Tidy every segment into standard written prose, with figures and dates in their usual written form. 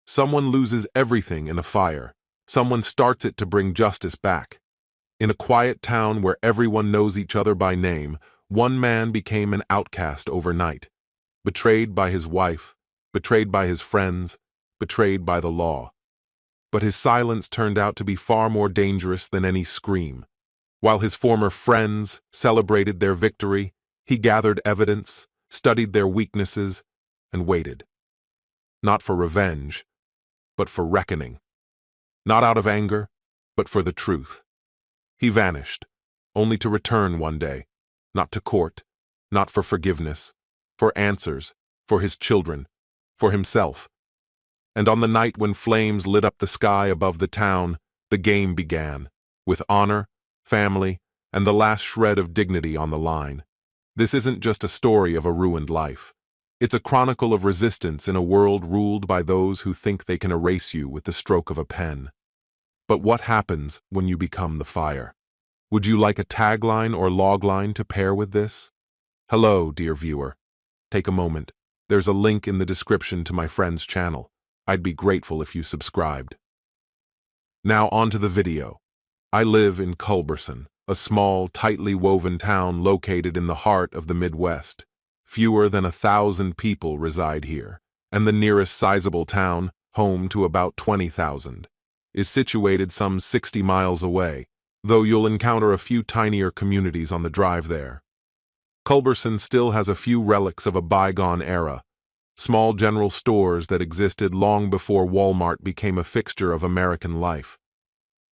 Someone loses everything in a fire. Someone starts it to bring justice back. In a quiet town where everyone knows each other by name, one man became an outcast overnight. Betrayed by his wife, betrayed by his friends, betrayed by the law. But his silence turned out to be far more dangerous than any scream. While his former friends celebrated their victory, he gathered evidence, studied their weaknesses, and waited. Not for revenge, but for reckoning. Not out of anger, but for the truth. He vanished, only to return one day, not to court, not for forgiveness, for answers, for his children, for himself. And on the night when flames lit up the sky above the town, the game began, with honor, family, and the last shred of dignity on the line. This isn't just a story of a ruined life. It's a chronicle of resistance in a world ruled by those who think they can erase you with the stroke of a pen. But what happens when you become the fire? Would you like a tagline or logline to pair with this? Hello, dear viewer. Take a moment. There's a link in the description to my friend's channel. I'd be grateful if you subscribed. Now on to the video. I live in Culberson, a small, tightly woven town located in the heart of the Midwest. Fewer than 1,000 people reside here, and the nearest sizable town, home to about 20,000, is situated some 60 miles away, though you'll encounter a few tinier communities on the drive there. Culberson still has a few relics of a bygone era, small general stores that existed long before Walmart became a fixture of American life.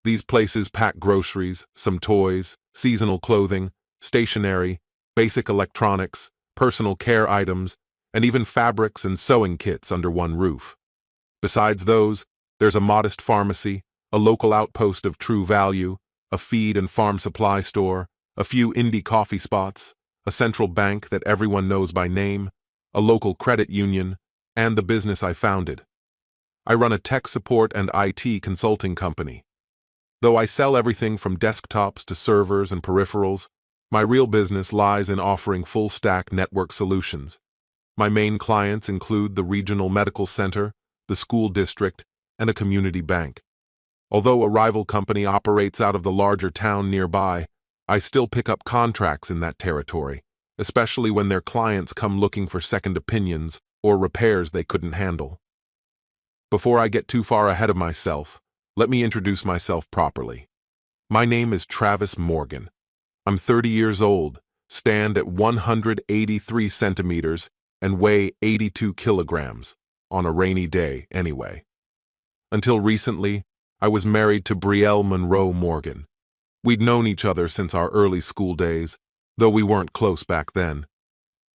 These places pack groceries, some toys, seasonal clothing, stationery, basic electronics, personal care items, and even fabrics and sewing kits under one roof. Besides those, there's a modest pharmacy, a local outpost of True Value, a feed and farm supply store, a few indie coffee spots, a central bank that everyone knows by name, a local credit union, and the business I founded. I run a tech support and IT consulting company. Though I sell everything from desktops to servers and peripherals, my real business lies in offering full-stack network solutions. My main clients include the regional medical center, the school district, and a community bank. Although a rival company operates out of the larger town nearby, I still pick up contracts in that territory, especially when their clients come looking for second opinions or repairs they couldn't handle. Before I get too far ahead of myself, let me introduce myself properly. My name is Travis Morgan. I'm 30 years old, stand at 183 centimeters, and weigh 82 kilograms, on a rainy day anyway. Until recently, I was married to Brielle Monroe Morgan. We'd known each other since our early school days, though we weren't close back then.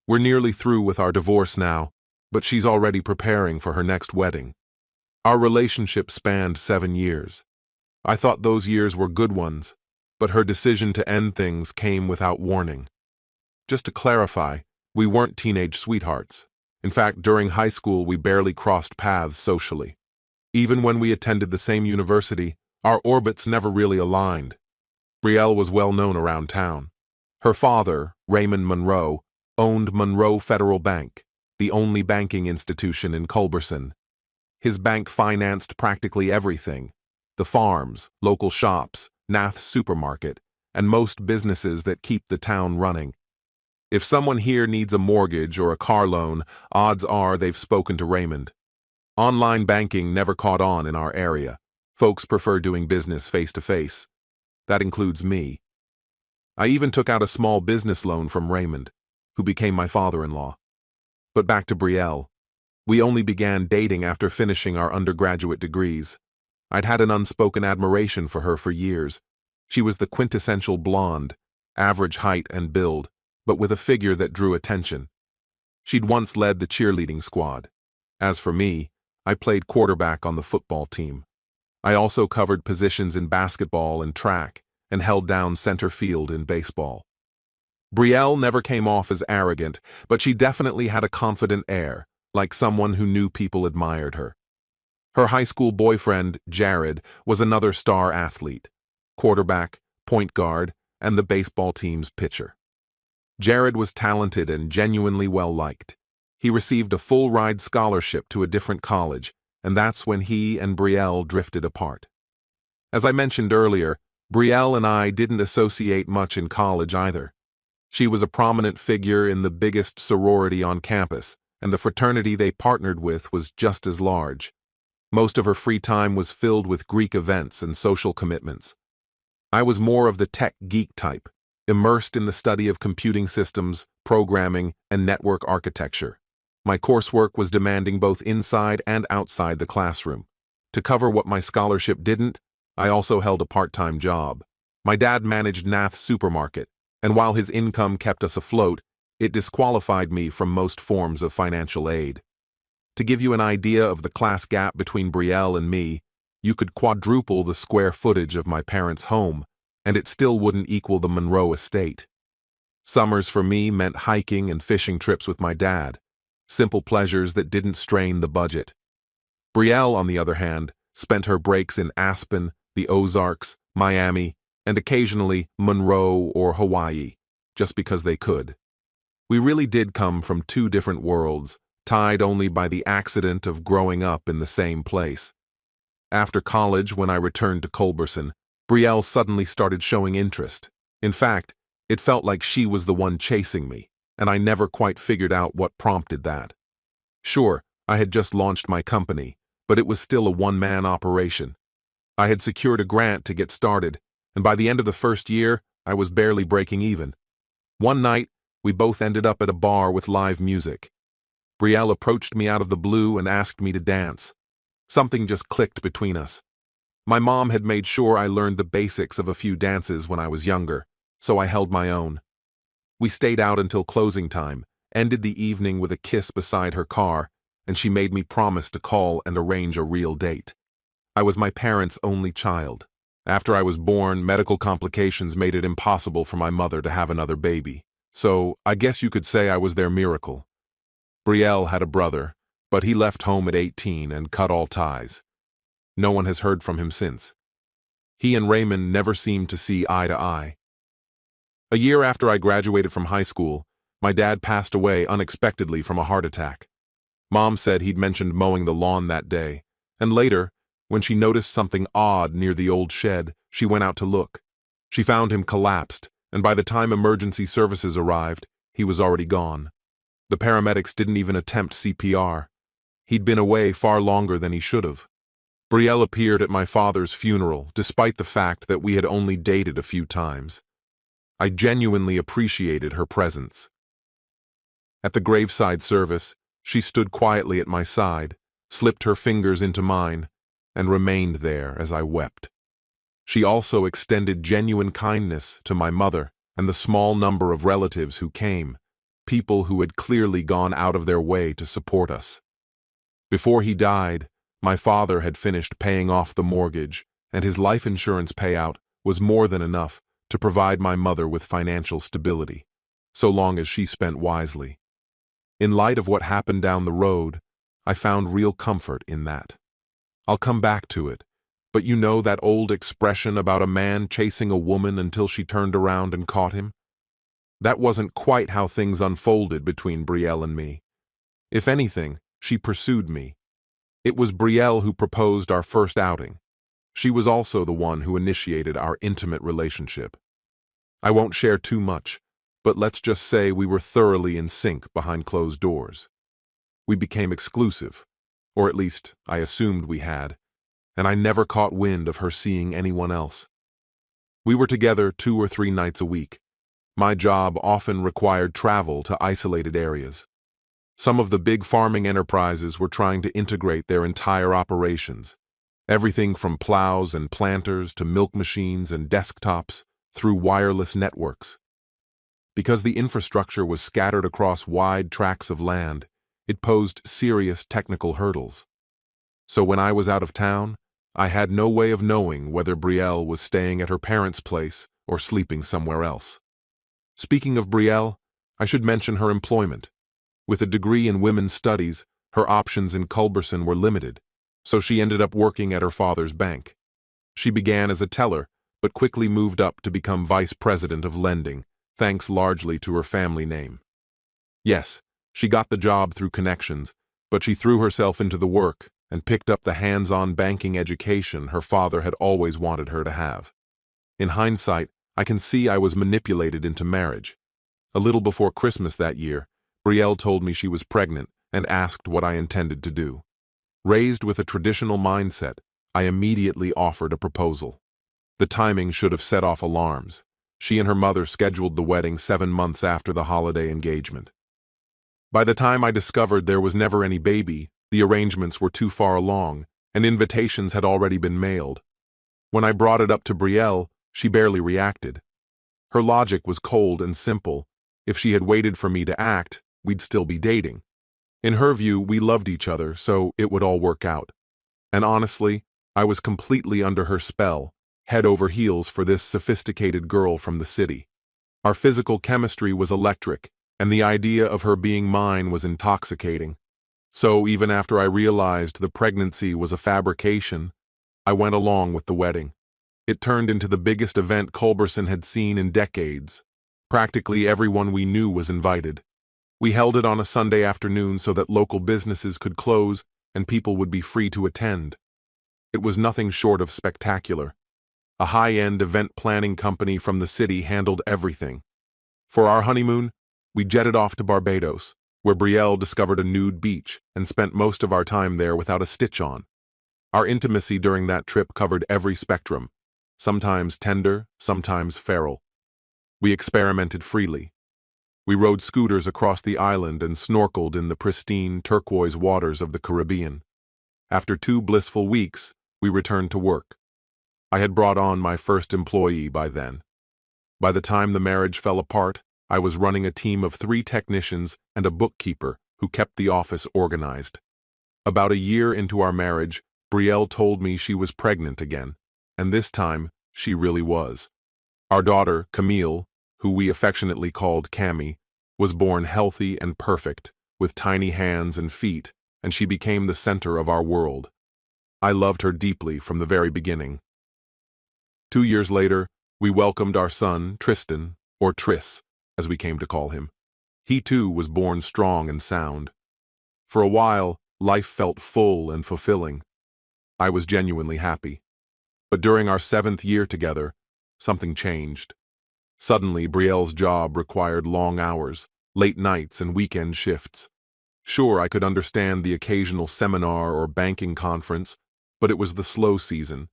We're nearly through with our divorce now, but she's already preparing for her next wedding. Our relationship spanned 7 years. I thought those years were good ones, but her decision to end things came without warning. Just to clarify, we weren't teenage sweethearts. In fact, during high school we barely crossed paths socially. Even when we attended the same university, our orbits never really aligned. Brielle was well known around town. Her father, Raymond Monroe, owned Monroe Federal Bank, the only banking institution in Culberson. His bank financed practically everything: the farms, local shops, Nath's supermarket, and most businesses that keep the town running. If someone here needs a mortgage or a car loan, odds are they've spoken to Raymond. Online banking never caught on in our area. Folks prefer doing business face-to-face. That includes me. I even took out a small business loan from Raymond, who became my father-in-law. But back to Brielle. We only began dating after finishing our undergraduate degrees. I'd had an unspoken admiration for her for years. She was the quintessential blonde, average height and build, but with a figure that drew attention. She'd once led the cheerleading squad. As for me, I played quarterback on the football team. I also covered positions in basketball and track, and held down center field in baseball. Brielle never came off as arrogant, but she definitely had a confident air, like someone who knew people admired her. Her high school boyfriend, Jared, was another star athlete: quarterback, point guard, and the baseball team's pitcher. Jared was talented and genuinely well-liked. He received a full-ride scholarship to a different college, and that's when he and Brielle drifted apart. As I mentioned earlier, Brielle and I didn't associate much in college either. She was a prominent figure in the biggest sorority on campus, and the fraternity they partnered with was just as large. Most of her free time was filled with Greek events and social commitments. I was more of the tech geek type, immersed in the study of computing systems, programming, and network architecture. My coursework was demanding both inside and outside the classroom. To cover what my scholarship didn't, I also held a part-time job. My dad managed Nath Supermarket, and while his income kept us afloat, it disqualified me from most forms of financial aid. To give you an idea of the class gap between Brielle and me, you could quadruple the square footage of my parents' home, and it still wouldn't equal the Monroe estate. Summers for me meant hiking and fishing trips with my dad, simple pleasures that didn't strain the budget. Brielle, on the other hand, spent her breaks in Aspen, the Ozarks, Miami, and occasionally Monroe or Hawaii, just because they could. We really did come from two different worlds, tied only by the accident of growing up in the same place. After college, when I returned to Culberson, Brielle suddenly started showing interest. In fact, it felt like she was the one chasing me, and I never quite figured out what prompted that. Sure, I had just launched my company, but it was still a one-man operation. I had secured a grant to get started, and by the end of the first year, I was barely breaking even. One night, we both ended up at a bar with live music. Brielle approached me out of the blue and asked me to dance. Something just clicked between us. My mom had made sure I learned the basics of a few dances when I was younger, so I held my own. We stayed out until closing time, ended the evening with a kiss beside her car, and she made me promise to call and arrange a real date. I was my parents' only child. After I was born, medical complications made it impossible for my mother to have another baby, so I guess you could say I was their miracle. Brielle had a brother, but he left home at 18 and cut all ties. No one has heard from him since. He and Raymond never seemed to see eye to eye. A year after I graduated from high school, my dad passed away unexpectedly from a heart attack. Mom said he'd mentioned mowing the lawn that day, and later, when she noticed something odd near the old shed, she went out to look. She found him collapsed, and by the time emergency services arrived, he was already gone. The paramedics didn't even attempt CPR. He'd been away far longer than he should have. Brielle appeared at my father's funeral, despite the fact that we had only dated a few times. I genuinely appreciated her presence. At the graveside service, she stood quietly at my side, slipped her fingers into mine, and remained there as I wept. She also extended genuine kindness to my mother and the small number of relatives who came, people who had clearly gone out of their way to support us. Before he died, my father had finished paying off the mortgage, and his life insurance payout was more than enough to provide my mother with financial stability, so long as she spent wisely. In light of what happened down the road, I found real comfort in that. I'll come back to it, but you know that old expression about a man chasing a woman until she turned around and caught him? That wasn't quite how things unfolded between Brielle and me. If anything, she pursued me. It was Brielle who proposed our first outing. She was also the one who initiated our intimate relationship. I won't share too much, but let's just say we were thoroughly in sync behind closed doors. We became exclusive, or at least I assumed we had, and I never caught wind of her seeing anyone else. We were together 2 or 3 nights a week. My job often required travel to isolated areas. Some of the big farming enterprises were trying to integrate their entire operations, everything from plows and planters to milk machines and desktops through wireless networks. Because the infrastructure was scattered across wide tracts of land, it posed serious technical hurdles. So when I was out of town, I had no way of knowing whether Brielle was staying at her parents' place or sleeping somewhere else. Speaking of Brielle, I should mention her employment. With a degree in women's studies, her options in Culberson were limited, so she ended up working at her father's bank. She began as a teller, but quickly moved up to become vice president of lending, thanks largely to her family name. Yes, she got the job through connections, but she threw herself into the work, and picked up the hands-on banking education her father had always wanted her to have. In hindsight, I can see I was manipulated into marriage. A little before Christmas that year, Brielle told me she was pregnant and asked what I intended to do. Raised with a traditional mindset, I immediately offered a proposal. The timing should have set off alarms. She and her mother scheduled the wedding 7 months after the holiday engagement. By the time I discovered there was never any baby, the arrangements were too far along, and invitations had already been mailed. When I brought it up to Brielle, she barely reacted. Her logic was cold and simple. If she had waited for me to act, we'd still be dating. In her view, we loved each other, so it would all work out. And honestly, I was completely under her spell, head over heels for this sophisticated girl from the city. Our physical chemistry was electric, and the idea of her being mine was intoxicating. So even after I realized the pregnancy was a fabrication, I went along with the wedding. It turned into the biggest event Culberson had seen in decades. Practically everyone we knew was invited. We held it on a Sunday afternoon so that local businesses could close and people would be free to attend. It was nothing short of spectacular. A high-end event planning company from the city handled everything. For our honeymoon, we jetted off to Barbados, where Brielle discovered a nude beach and spent most of our time there without a stitch on. Our intimacy during that trip covered every spectrum, sometimes tender, sometimes feral. We experimented freely. We rode scooters across the island and snorkeled in the pristine turquoise waters of the Caribbean. After 2 blissful weeks, we returned to work. I had brought on my first employee by then. By the time the marriage fell apart, I was running a team of 3 technicians and a bookkeeper who kept the office organized. About a year into our marriage, Brielle told me she was pregnant again, and this time, she really was. Our daughter, Camille, who we affectionately called Cammy, was born healthy and perfect, with tiny hands and feet, and she became the center of our world. I loved her deeply from the very beginning. 2 years later, we welcomed our son, Tristan, or Triss, as we came to call him. He too was born strong and sound. For a while, life felt full and fulfilling. I was genuinely happy. But during our 7th year together, something changed. Suddenly, Brielle's job required long hours, late nights and weekend shifts. Sure, I could understand the occasional seminar or banking conference, but it was the slow season.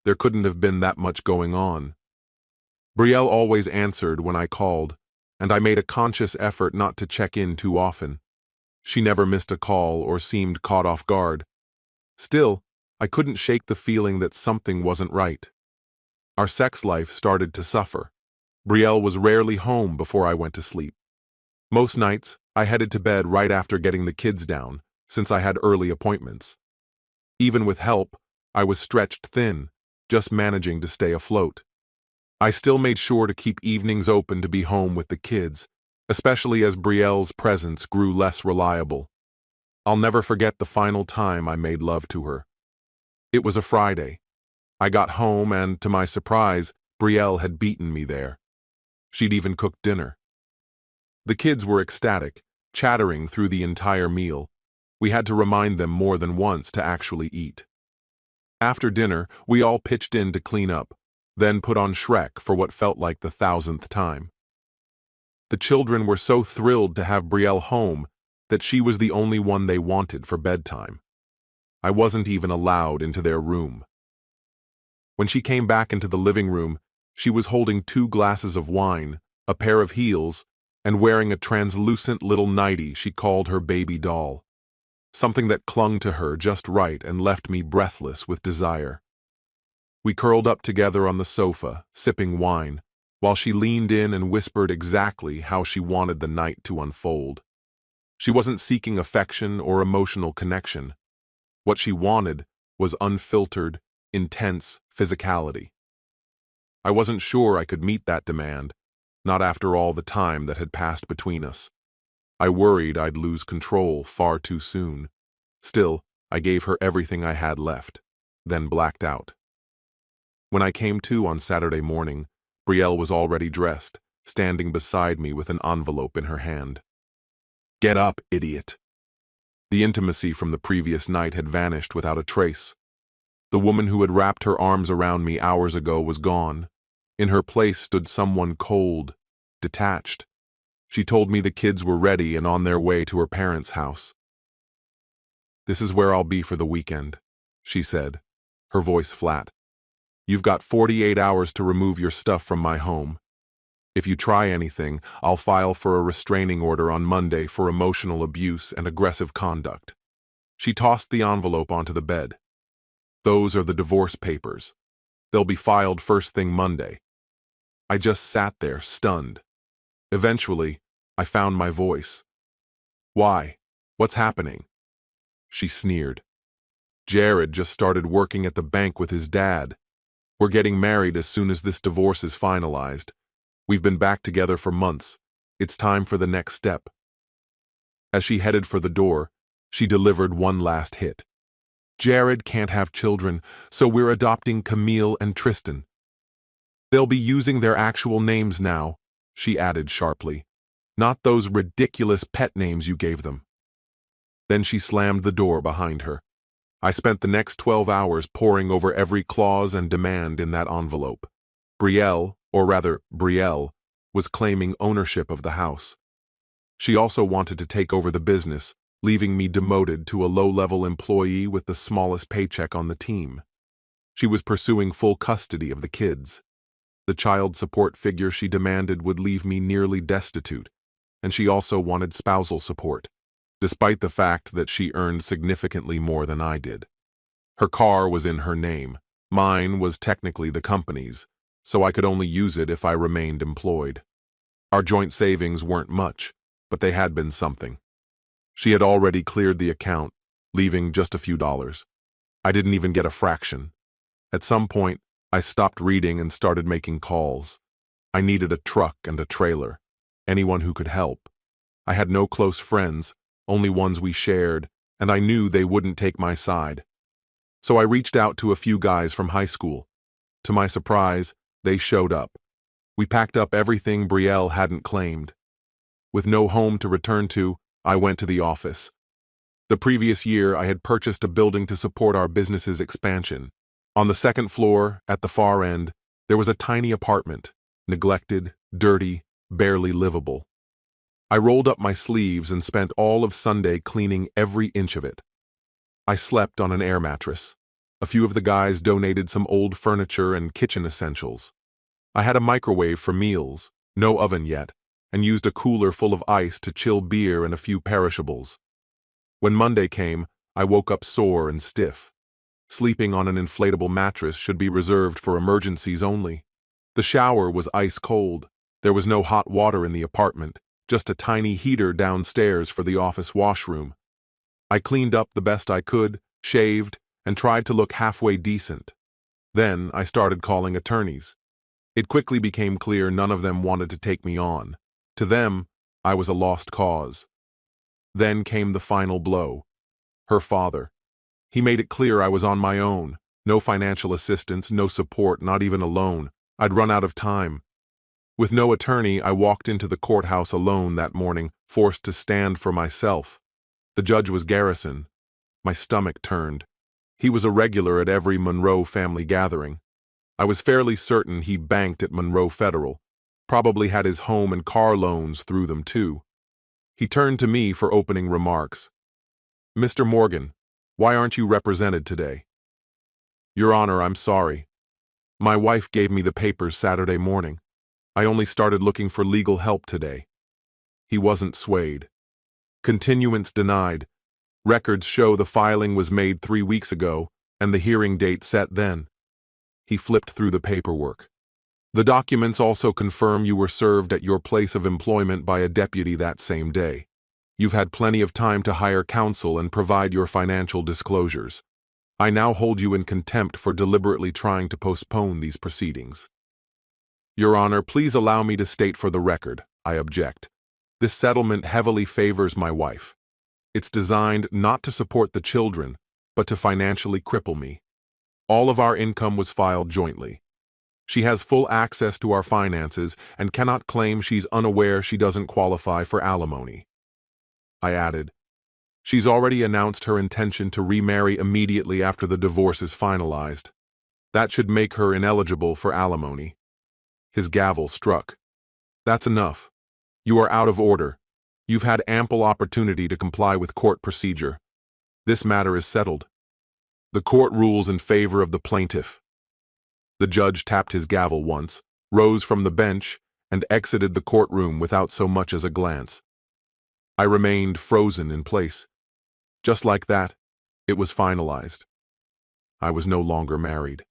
There couldn't have been that much going on. Brielle always answered when I called, and I made a conscious effort not to check in too often. She never missed a call or seemed caught off guard. Still, I couldn't shake the feeling that something wasn't right. Our sex life started to suffer. Brielle was rarely home before I went to sleep. Most nights, I headed to bed right after getting the kids down, since I had early appointments. Even with help, I was stretched thin, just managing to stay afloat. I still made sure to keep evenings open to be home with the kids, especially as Brielle's presence grew less reliable. I'll never forget the final time I made love to her. It was a Friday. I got home and, to my surprise, Brielle had beaten me there. She'd even cooked dinner. The kids were ecstatic, chattering through the entire meal. We had to remind them more than once to actually eat. After dinner, we all pitched in to clean up, then put on Shrek for what felt like the 1000th time. The children were so thrilled to have Brielle home that she was the only one they wanted for bedtime. I wasn't even allowed into their room. When she came back into the living room, she was holding 2 glasses of wine, a pair of heels, and wearing a translucent little nightie she called her baby doll. Something that clung to her just right and left me breathless with desire. We curled up together on the sofa, sipping wine, while she leaned in and whispered exactly how she wanted the night to unfold. She wasn't seeking affection or emotional connection. What she wanted was unfiltered, intense physicality. I wasn't sure I could meet that demand, not after all the time that had passed between us. I worried I'd lose control far too soon. Still, I gave her everything I had left, then blacked out. When I came to on Saturday morning, Brielle was already dressed, standing beside me with an envelope in her hand. "Get up, idiot." The intimacy from the previous night had vanished without a trace. The woman who had wrapped her arms around me hours ago was gone. In her place stood someone cold, detached. She told me the kids were ready and on their way to her parents' house. "This is where I'll be for the weekend," she said, her voice flat. "You've got 48 hours to remove your stuff from my home. If you try anything, I'll file for a restraining order on Monday for emotional abuse and aggressive conduct." She tossed the envelope onto the bed. "Those are the divorce papers. They'll be filed first thing Monday." I just sat there, stunned. Eventually, I found my voice. "Why? What's happening?" She sneered. "Jared just started working at the bank with his dad. We're getting married as soon as this divorce is finalized. We've been back together for months. It's time for the next step." As she headed for the door, she delivered one last hit. "Jared can't have children, so we're adopting Camille and Tristan. They'll be using their actual names now," she added sharply. "Not those ridiculous pet names you gave them." Then she slammed the door behind her. I spent the next 12 hours poring over every clause and demand in that envelope. Brielle, or rather Brielle, was claiming ownership of the house. She also wanted to take over the business, leaving me demoted to a low-level employee with the smallest paycheck on the team. She was pursuing full custody of the kids. The child support figure she demanded would leave me nearly destitute, and she also wanted spousal support, despite the fact that she earned significantly more than I did. Her car was in her name. Mine was technically the company's, so I could only use it if I remained employed. Our joint savings weren't much, but they had been something. She had already cleared the account, leaving just a few dollars. I didn't even get a fraction. At some point, I stopped reading and started making calls. I needed a truck and a trailer, anyone who could help. I had no close friends, only ones we shared, and I knew they wouldn't take my side. So I reached out to a few guys from high school. To my surprise, they showed up. We packed up everything Brielle hadn't claimed. With no home to return to, I went to the office. The previous year, I had purchased a building to support our business's expansion. On the second floor, at the far end, there was a tiny apartment, neglected, dirty, barely livable. I rolled up my sleeves and spent all of Sunday cleaning every inch of it. I slept on an air mattress. A few of the guys donated some old furniture and kitchen essentials. I had a microwave for meals, no oven yet, and used a cooler full of ice to chill beer and a few perishables. When Monday came, I woke up sore and stiff. Sleeping on an inflatable mattress should be reserved for emergencies only. The shower was ice cold. There was no hot water in the apartment, just a tiny heater downstairs for the office washroom. I cleaned up the best I could, shaved, and tried to look halfway decent. Then I started calling attorneys. It quickly became clear none of them wanted to take me on. To them, I was a lost cause. Then came the final blow. Her father. He made it clear I was on my own. No financial assistance, no support, not even a loan. I'd run out of time. With no attorney, I walked into the courthouse alone that morning, forced to stand for myself. The judge was Garrison. My stomach turned. He was a regular at every Monroe family gathering. I was fairly certain he banked at Monroe Federal, probably had his home and car loans through them too. He turned to me for opening remarks. "Mr. Morgan, why aren't you represented today?" "Your Honor, I'm sorry. My wife gave me the papers Saturday morning. I only started looking for legal help today." He wasn't swayed. "Continuance denied. Records show the filing was made 3 weeks ago, and the hearing date set then." He flipped through the paperwork. "The documents also confirm you were served at your place of employment by a deputy that same day. You've had plenty of time to hire counsel and provide your financial disclosures. I now hold you in contempt for deliberately trying to postpone these proceedings." "Your Honor, please allow me to state for the record," I object. "This settlement heavily favors my wife. It's designed not to support the children, but to financially cripple me. All of our income was filed jointly. She has full access to our finances and cannot claim she's unaware she doesn't qualify for alimony." I added, She's already announced her intention to remarry immediately after the divorce is finalized. That should make her ineligible for alimony. His gavel struck. That's enough. You are out of order. You've had ample opportunity to comply with court procedure. This matter is settled. The court rules in favor of the plaintiff. The judge tapped his gavel once, rose from the bench, and exited the courtroom without so much as a glance. I remained frozen in place. Just like that, it was finalized. I was no longer married.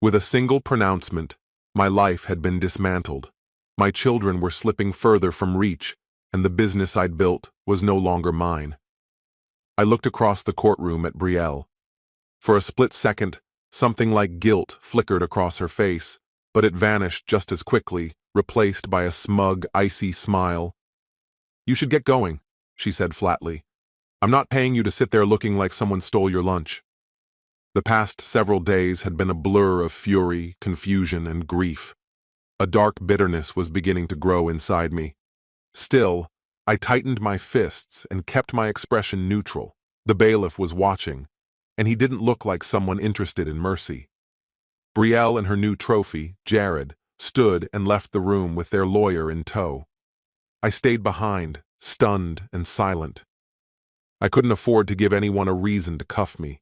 With a single pronouncement, my life had been dismantled. My children were slipping further from reach, and the business I'd built was no longer mine. I looked across the courtroom at Brielle. For a split second, something like guilt flickered across her face, but it vanished just as quickly, replaced by a smug, icy smile. "You should get going," she said flatly. "I'm not paying you to sit there looking like someone stole your lunch." The past several days had been a blur of fury, confusion, and grief. A dark bitterness was beginning to grow inside me. Still, I tightened my fists and kept my expression neutral. The bailiff was watching, and he didn't look like someone interested in mercy. Brielle and her new trophy, Jared, stood and left the room with their lawyer in tow. I stayed behind, stunned and silent. I couldn't afford to give anyone a reason to cuff me.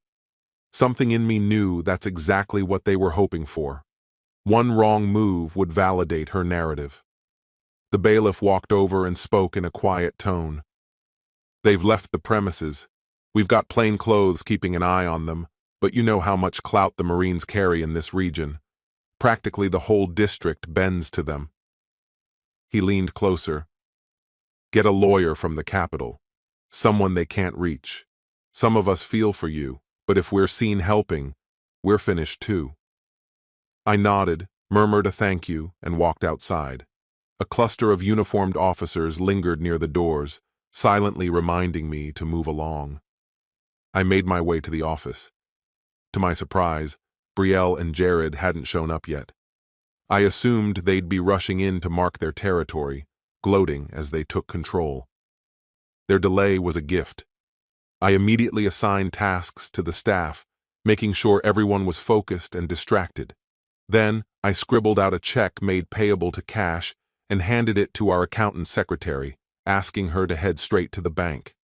Something in me knew that's exactly what they were hoping for. One wrong move would validate her narrative. The bailiff walked over and spoke in a quiet tone. "They've left the premises. We've got plain clothes keeping an eye on them, but you know how much clout the Marines carry in this region. Practically the whole district bends to them." He leaned closer. "Get a lawyer from the capital. Someone they can't reach. Some of us feel for you, but if we're seen helping, we're finished too." I nodded, murmured a thank you, and walked outside. A cluster of uniformed officers lingered near the doors, silently reminding me to move along. I made my way to the office. To my surprise, Brielle and Jared hadn't shown up yet. I assumed they'd be rushing in to mark their territory, gloating as they took control. Their delay was a gift. I immediately assigned tasks to the staff, making sure everyone was focused and distracted. Then, I scribbled out a check made payable to cash and handed it to our accountant secretary, asking her to head straight to the bank.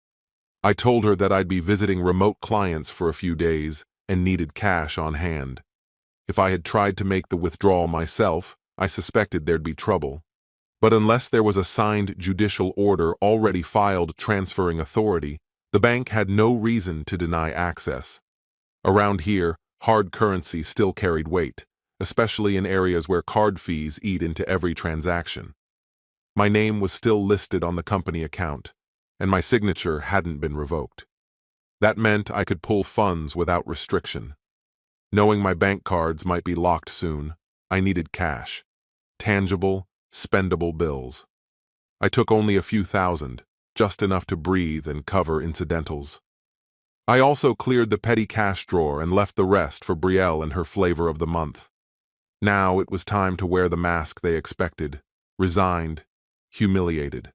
I told her that I'd be visiting remote clients for a few days and needed cash on hand. If I had tried to make the withdrawal myself, I suspected there'd be trouble. But unless there was a signed judicial order already filed transferring authority, the bank had no reason to deny access. Around here, hard currency still carried weight, especially in areas where card fees eat into every transaction. My name was still listed on the company account, and my signature hadn't been revoked. That meant I could pull funds without restriction. Knowing my bank cards might be locked soon, I needed cash. Tangible, spendable bills. I took only a few thousand, just enough to breathe and cover incidentals. I also cleared the petty cash drawer and left the rest for Brielle and her flavor of the month. Now it was time to wear the mask they expected, resigned, humiliated.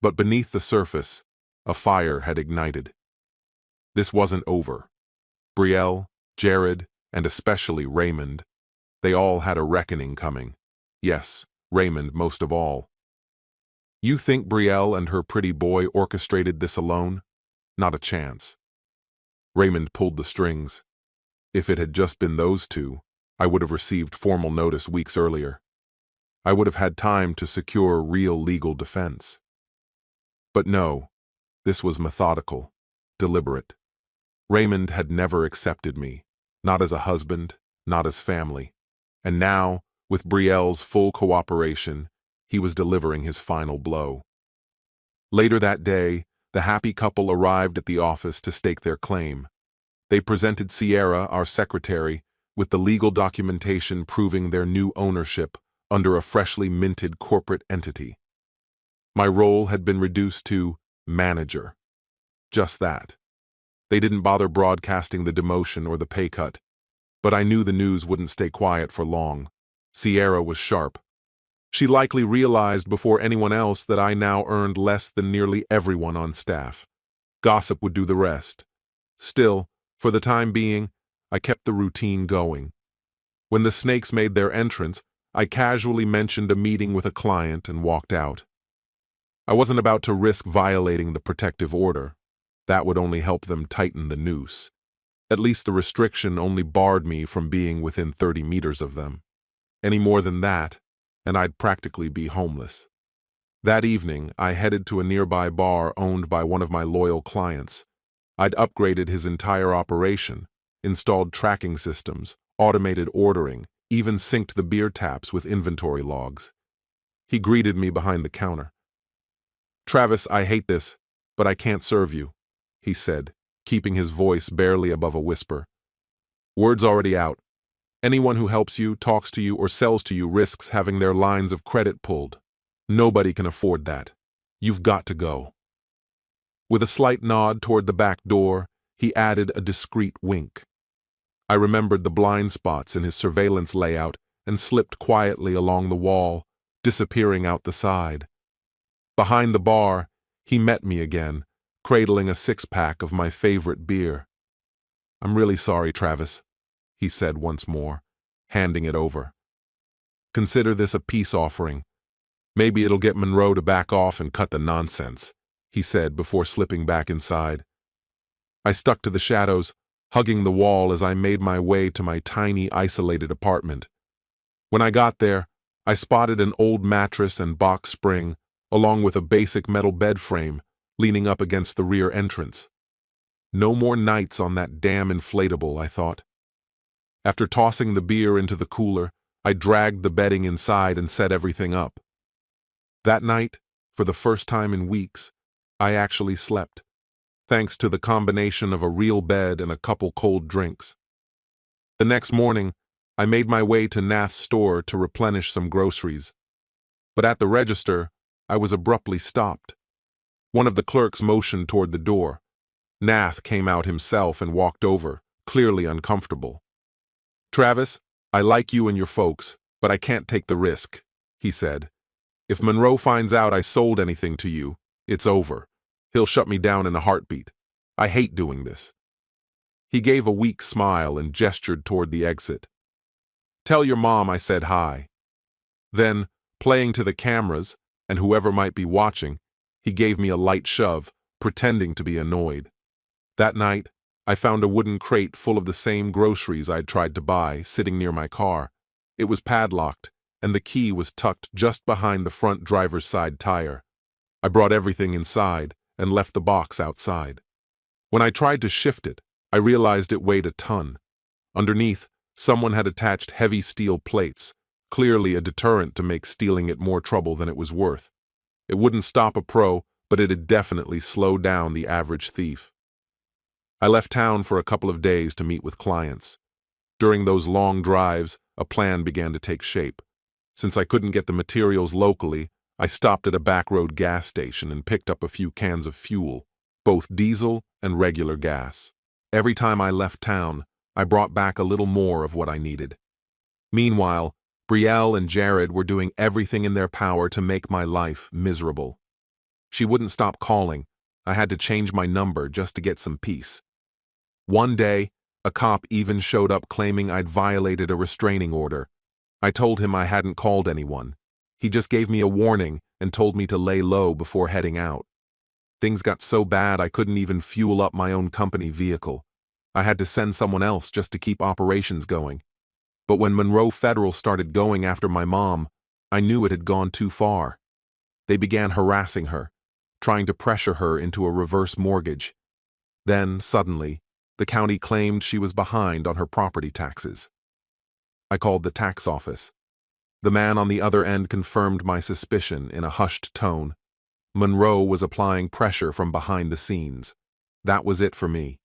But beneath the surface, a fire had ignited. This wasn't over. Brielle, Jared, and especially Raymond, they all had a reckoning coming. Yes, Raymond most of all. "You think Brielle and her pretty boy orchestrated this alone? Not a chance." Raymond pulled the strings. If it had just been those two, I would have received formal notice weeks earlier. I would have had time to secure real legal defense. But no, this was methodical, deliberate. Raymond had never accepted me, not as a husband, not as family. And now, with Brielle's full cooperation, he was delivering his final blow. Later that day, the happy couple arrived at the office to stake their claim. They presented Sierra, our secretary, with the legal documentation proving their new ownership under a freshly minted corporate entity. My role had been reduced to manager. Just that. They didn't bother broadcasting the demotion or the pay cut, but I knew the news wouldn't stay quiet for long. Sierra was sharp. She likely realized before anyone else that I now earned less than nearly everyone on staff. Gossip would do the rest. Still, for the time being, I kept the routine going. When the snakes made their entrance, I casually mentioned a meeting with a client and walked out. I wasn't about to risk violating the protective order. That would only help them tighten the noose. At least the restriction only barred me from being within 30 meters of them. Any more than that, and I'd practically be homeless. That evening, I headed to a nearby bar owned by one of my loyal clients. I'd upgraded his entire operation, installed tracking systems, automated ordering, even synced the beer taps with inventory logs. He greeted me behind the counter. "Travis, I hate this, but I can't serve you," he said, keeping his voice barely above a whisper. "Word's already out. Anyone who helps you, talks to you, or sells to you risks having their lines of credit pulled. Nobody can afford that. You've got to go." With a slight nod toward the back door, he added a discreet wink. I remembered the blind spots in his surveillance layout and slipped quietly along the wall, disappearing out the side. Behind the bar, he met me again, cradling a six-pack of my favorite beer. "I'm really sorry, Travis," he said once more, handing it over. "Consider this a peace offering. Maybe it'll get Monroe to back off and cut the nonsense," he said before slipping back inside. I stuck to the shadows, hugging the wall as I made my way to my tiny, isolated apartment. When I got there, I spotted an old mattress and box spring, along with a basic metal bed frame, leaning up against the rear entrance. No more nights on that damn inflatable, I thought. After tossing the beer into the cooler, I dragged the bedding inside and set everything up. That night, for the first time in weeks, I actually slept, thanks to the combination of a real bed and a couple cold drinks. The next morning, I made my way to Nath's store to replenish some groceries. But at the register, I was abruptly stopped. One of the clerks motioned toward the door. Nath came out himself and walked over, clearly uncomfortable. "Travis, I like you and your folks, but I can't take the risk," he said. "If Monroe finds out I sold anything to you, it's over. He'll shut me down in a heartbeat. I hate doing this." He gave a weak smile and gestured toward the exit. "Tell your mom I said hi." Then, playing to the cameras and whoever might be watching, he gave me a light shove, pretending to be annoyed. That night, I found a wooden crate full of the same groceries I'd tried to buy, sitting near my car. It was padlocked, and the key was tucked just behind the front driver's side tire. I brought everything inside and left the box outside. When I tried to shift it, I realized it weighed a ton. Underneath, someone had attached heavy steel plates, clearly a deterrent to make stealing it more trouble than it was worth. It wouldn't stop a pro, but it'd definitely slow down the average thief. I left town for a couple of days to meet with clients. During those long drives, a plan began to take shape. Since I couldn't get the materials locally, I stopped at a backroad gas station and picked up a few cans of fuel, both diesel and regular gas. Every time I left town, I brought back a little more of what I needed. Meanwhile, Brielle and Jared were doing everything in their power to make my life miserable. She wouldn't stop calling. I had to change my number just to get some peace. One day, a cop even showed up claiming I'd violated a restraining order. I told him I hadn't called anyone. He just gave me a warning and told me to lay low before heading out. Things got so bad I couldn't even fuel up my own company vehicle. I had to send someone else just to keep operations going. But when Monroe Federal started going after my mom, I knew it had gone too far. They began harassing her, trying to pressure her into a reverse mortgage. Then, suddenly, the county claimed she was behind on her property taxes. I called the tax office. The man on the other end confirmed my suspicion in a hushed tone. Monroe was applying pressure from behind the scenes. That was it for me.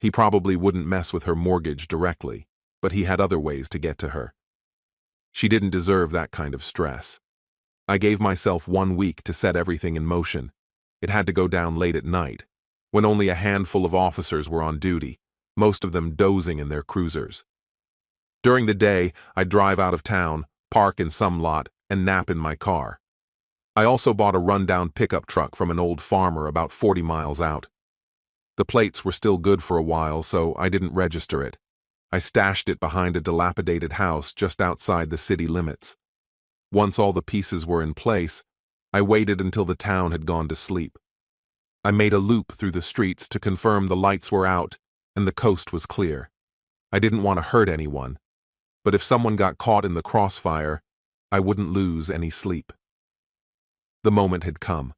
He probably wouldn't mess with her mortgage directly, but he had other ways to get to her. She didn't deserve that kind of stress. I gave myself 1 week to set everything in motion. It had to go down late at night, when only a handful of officers were on duty, most of them dozing in their cruisers. During the day, I'd drive out of town, park in some lot, and nap in my car. I also bought a rundown pickup truck from an old farmer about 40 miles out. The plates were still good for a while, so I didn't register it. I stashed it behind a dilapidated house just outside the city limits. Once all the pieces were in place, I waited until the town had gone to sleep. I made a loop through the streets to confirm the lights were out and the coast was clear. I didn't want to hurt anyone, but if someone got caught in the crossfire, I wouldn't lose any sleep. The moment had come.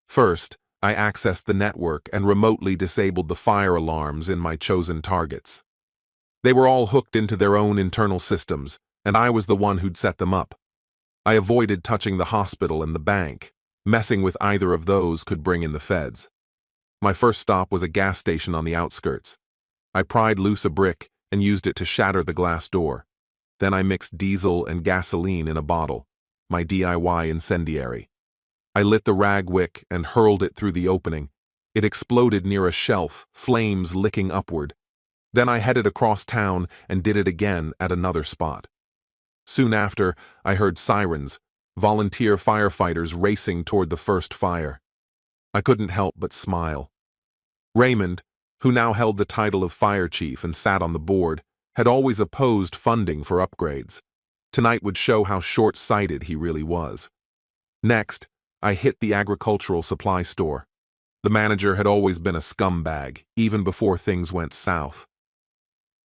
First, I accessed the network and remotely disabled the fire alarms in my chosen targets. They were all hooked into their own internal systems, and I was the one who'd set them up. I avoided touching the hospital and the bank. Messing with either of those could bring in the feds. My first stop was a gas station on the outskirts. I pried loose a brick and used it to shatter the glass door. Then I mixed diesel and gasoline in a bottle, my DIY incendiary. I lit the rag wick and hurled it through the opening. It exploded near a shelf, flames licking upward. Then I headed across town and did it again at another spot. Soon after, I heard sirens, volunteer firefighters racing toward the first fire. I couldn't help but smile. Raymond, who now held the title of fire chief and sat on the board, had always opposed funding for upgrades. Tonight would show how short-sighted he really was. Next, I hit the agricultural supply store. The manager had always been a scumbag, even before things went south.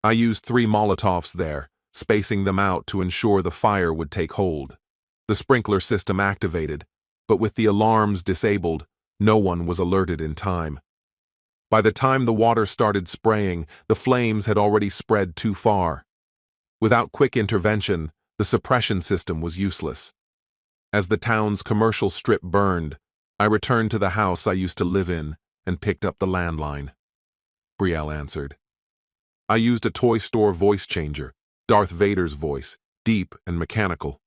I used 3 Molotovs there, spacing them out to ensure the fire would take hold. The sprinkler system activated, but with the alarms disabled, no one was alerted in time. By the time the water started spraying, the flames had already spread too far. Without quick intervention, the suppression system was useless. As the town's commercial strip burned, I returned to the house I used to live in and picked up the landline. Brielle answered. I used a toy store voice changer, Darth Vader's voice, deep and mechanical.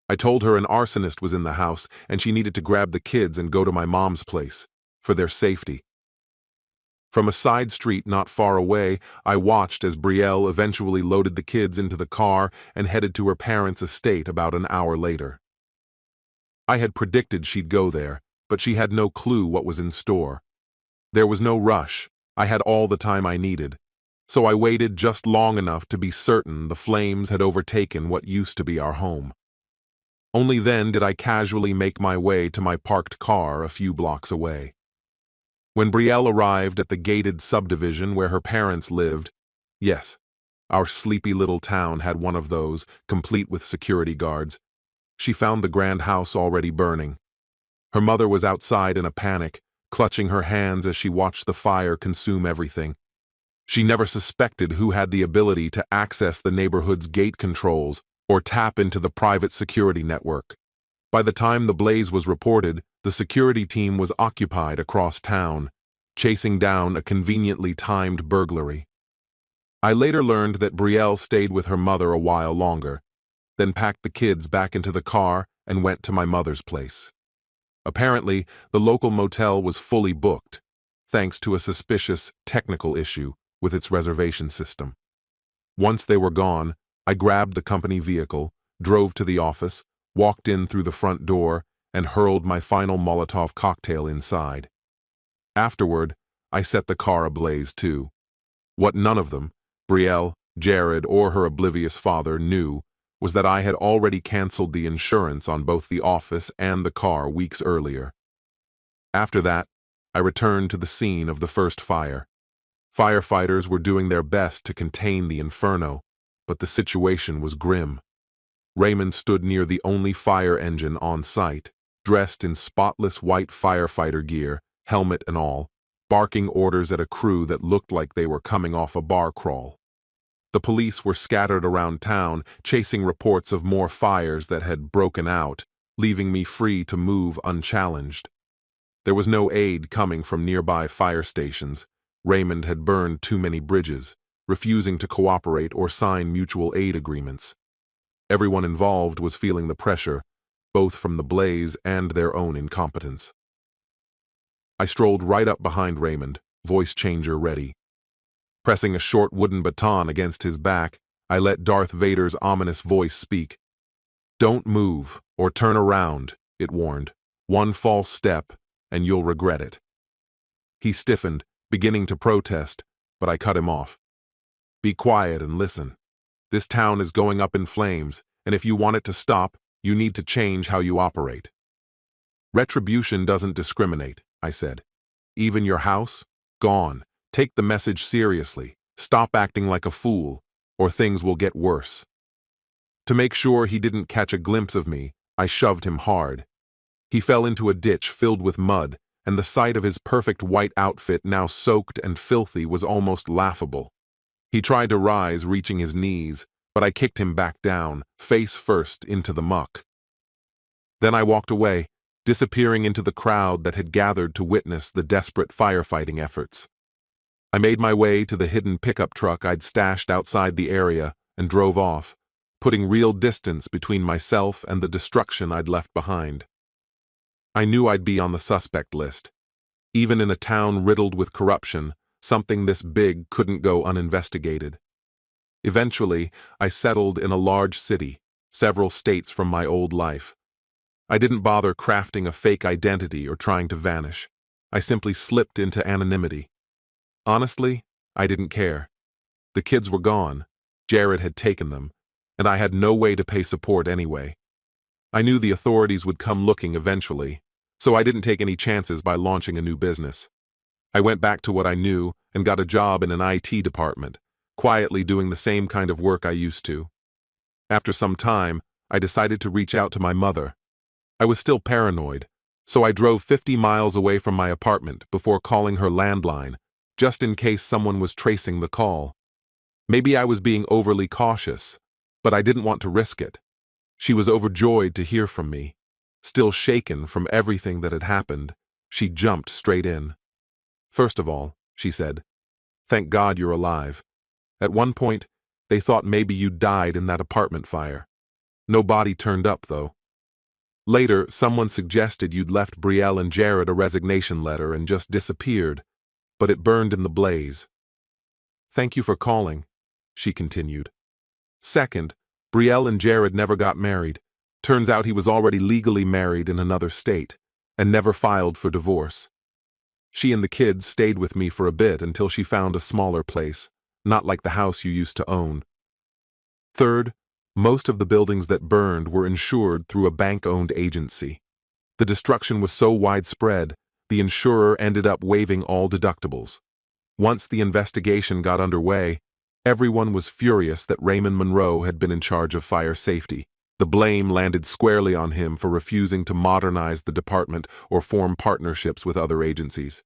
I told her an arsonist was in the house and she needed to grab the kids and go to my mom's place, for their safety. From a side street not far away, I watched as Brielle eventually loaded the kids into the car and headed to her parents' estate about an hour later. I had predicted she'd go there, but she had no clue what was in store. There was no rush. I had all the time I needed, so I waited just long enough to be certain the flames had overtaken what used to be our home. Only then did I casually make my way to my parked car a few blocks away. When Brielle arrived at the gated subdivision where her parents lived, yes, our sleepy little town had one of those, complete with security guards, she found the grand house already burning. Her mother was outside in a panic, clutching her hands as she watched the fire consume everything. She never suspected who had the ability to access the neighborhood's gate controls or tap into the private security network. By the time the blaze was reported, the security team was occupied across town, chasing down a conveniently timed burglary. I later learned that Brielle stayed with her mother a while longer, then packed the kids back into the car and went to my mother's place. Apparently, the local motel was fully booked, thanks to a suspicious technical issue with its reservation system. Once they were gone, I grabbed the company vehicle, drove to the office, walked in through the front door, and hurled my final Molotov cocktail inside. Afterward, I set the car ablaze too. What none of them, Brielle, Jared, or her oblivious father, knew was that I had already canceled the insurance on both the office and the car weeks earlier. After that, I returned to the scene of the first fire. Firefighters were doing their best to contain the inferno, but the situation was grim. Raymond stood near the only fire engine on site, dressed in spotless white firefighter gear, helmet and all, barking orders at a crew that looked like they were coming off a bar crawl. The police were scattered around town, chasing reports of more fires that had broken out, leaving me free to move unchallenged. There was no aid coming from nearby fire stations. Raymond had burned too many bridges, refusing to cooperate or sign mutual aid agreements. Everyone involved was feeling the pressure, both from the blaze and their own incompetence. I strolled right up behind Raymond, voice changer ready. Pressing a short wooden baton against his back, I let Darth Vader's ominous voice speak. Don't move or turn around, it warned. One false step, and you'll regret it. He stiffened, beginning to protest, but I cut him off. Be quiet and listen. This town is going up in flames, and if you want it to stop, you need to change how you operate. Retribution doesn't discriminate, I said. Even your house? Gone. Take the message seriously. Stop acting like a fool, or things will get worse. To make sure he didn't catch a glimpse of me, I shoved him hard. He fell into a ditch filled with mud, and the sight of his perfect white outfit now soaked and filthy was almost laughable. He tried to rise, reaching his knees, but I kicked him back down, face first, into the muck. Then I walked away, disappearing into the crowd that had gathered to witness the desperate firefighting efforts. I made my way to the hidden pickup truck I'd stashed outside the area and drove off, putting real distance between myself and the destruction I'd left behind. I knew I'd be on the suspect list. Even in a town riddled with corruption, something this big couldn't go uninvestigated. Eventually, I settled in a large city, several states from my old life. I didn't bother crafting a fake identity or trying to vanish. I simply slipped into anonymity. Honestly, I didn't care. The kids were gone. Jared had taken them, and I had no way to pay support anyway. I knew the authorities would come looking eventually, so I didn't take any chances by launching a new business. I went back to what I knew and got a job in an IT department, quietly doing the same kind of work I used to. After some time, I decided to reach out to my mother. I was still paranoid, so I drove 50 miles away from my apartment before calling her landline, just in case someone was tracing the call. Maybe I was being overly cautious, but I didn't want to risk it. She was overjoyed to hear from me. Still shaken from everything that had happened, she jumped straight in. First of all, she said, thank God you're alive. At one point, they thought maybe you died in that apartment fire. No body turned up, though. Later, someone suggested you'd left Brielle and Jared a resignation letter and just disappeared, but it burned in the blaze. Thank you for calling, she continued. Second, Brielle and Jared never got married. Turns out he was already legally married in another state, and never filed for divorce. She and the kids stayed with me for a bit until she found a smaller place, not like the house you used to own. Third, most of the buildings that burned were insured through a bank-owned agency. The destruction was so widespread, the insurer ended up waiving all deductibles. Once the investigation got underway, everyone was furious that Raymond Monroe had been in charge of fire safety. The blame landed squarely on him for refusing to modernize the department or form partnerships with other agencies.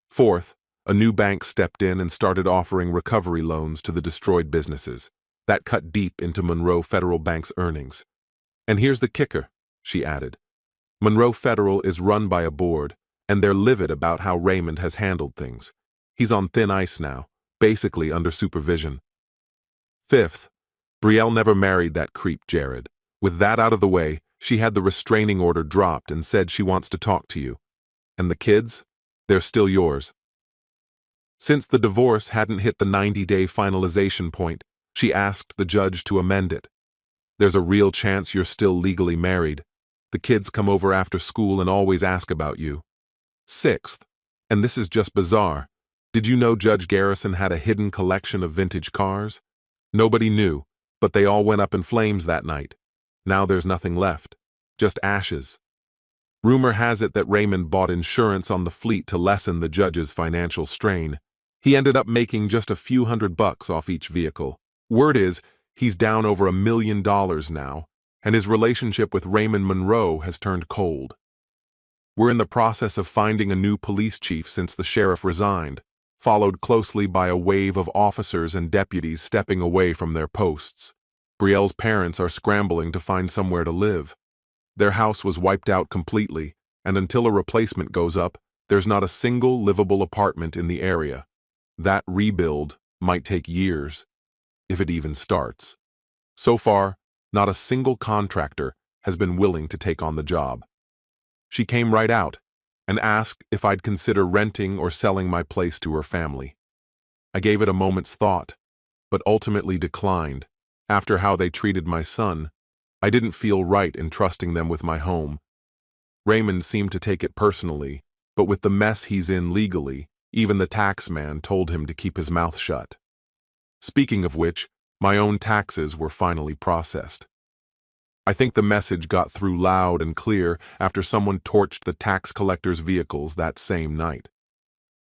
Fourth, a new bank stepped in and started offering recovery loans to the destroyed businesses. That cut deep into Monroe Federal Bank's earnings. And here's the kicker, she added. Monroe Federal is run by a board, and they're livid about how Raymond has handled things. He's on thin ice now, basically under supervision. Fifth, Brielle never married that creep Jared. With that out of the way, she had the restraining order dropped and said she wants to talk to you. And the kids? They're still yours. Since the divorce hadn't hit the 90-day finalization point, she asked the judge to amend it. There's a real chance you're still legally married. The kids come over after school and always ask about you. Sixth, and this is just bizarre, did you know Judge Garrison had a hidden collection of vintage cars? Nobody knew, but they all went up in flames that night. Now there's nothing left, just ashes. Rumor has it that Raymond bought insurance on the fleet to lessen the judge's financial strain. He ended up making just a few $100 off each vehicle. Word is, he's down over $1 million now, and his relationship with Raymond Monroe has turned cold. We're in the process of finding a new police chief since the sheriff resigned, followed closely by a wave of officers and deputies stepping away from their posts. Brielle's parents are scrambling to find somewhere to live. Their house was wiped out completely, and until a replacement goes up, there's not a single livable apartment in the area. That rebuild might take years, if it even starts. So far, not a single contractor has been willing to take on the job. She came right out and asked if I'd consider renting or selling my place to her family. I gave it a moment's thought, but ultimately declined. After how they treated my son, I didn't feel right entrusting them with my home. Raymond seemed to take it personally, but with the mess he's in legally, even the tax man told him to keep his mouth shut. Speaking of which, my own taxes were finally processed. I think the message got through loud and clear after someone torched the tax collector's vehicles that same night.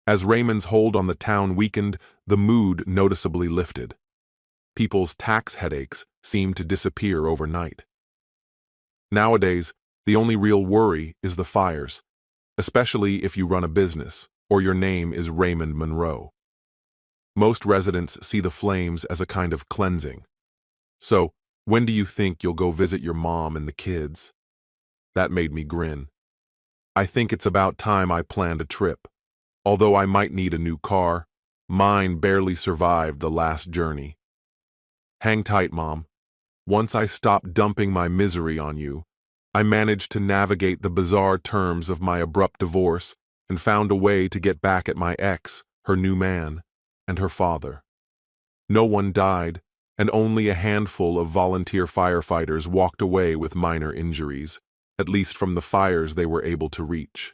As Raymond's hold on the town weakened, the mood noticeably lifted. People's tax headaches seemed to disappear overnight. Nowadays, the only real worry is the fires, especially if you run a business or your name is Raymond Monroe. Most residents see the flames as a kind of cleansing. So, when do you think you'll go visit your mom and the kids? That made me grin. I think it's about time I planned a trip. Although I might need a new car, mine barely survived the last journey. Hang tight, Mom. Once I stopped dumping my misery on you, I managed to navigate the bizarre terms of my abrupt divorce and found a way to get back at my ex, her new man, and her father. No one died, and only a handful of volunteer firefighters walked away with minor injuries, at least from the fires they were able to reach.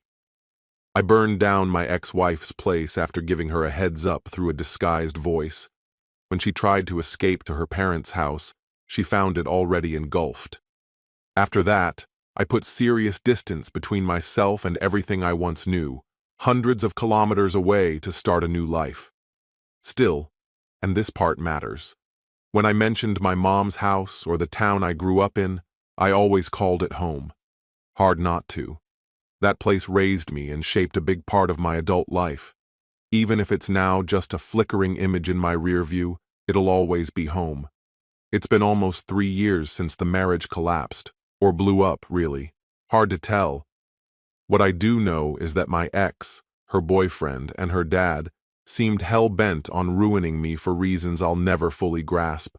I burned down my ex-wife's place after giving her a heads up through a disguised voice. When she tried to escape to her parents' house, she found it already engulfed. After that, I put serious distance between myself and everything I once knew, hundreds of kilometers away to start a new life. Still, and this part matters, when I mentioned my mom's house or the town I grew up in, I always called it home. Hard not to. That place raised me and shaped a big part of my adult life. Even if it's now just a flickering image in my rear view, it'll always be home. It's been almost 3 years since the marriage collapsed, or blew up, really. Hard to tell. What I do know is that my ex, her boyfriend, and her dad seemed hell-bent on ruining me for reasons I'll never fully grasp.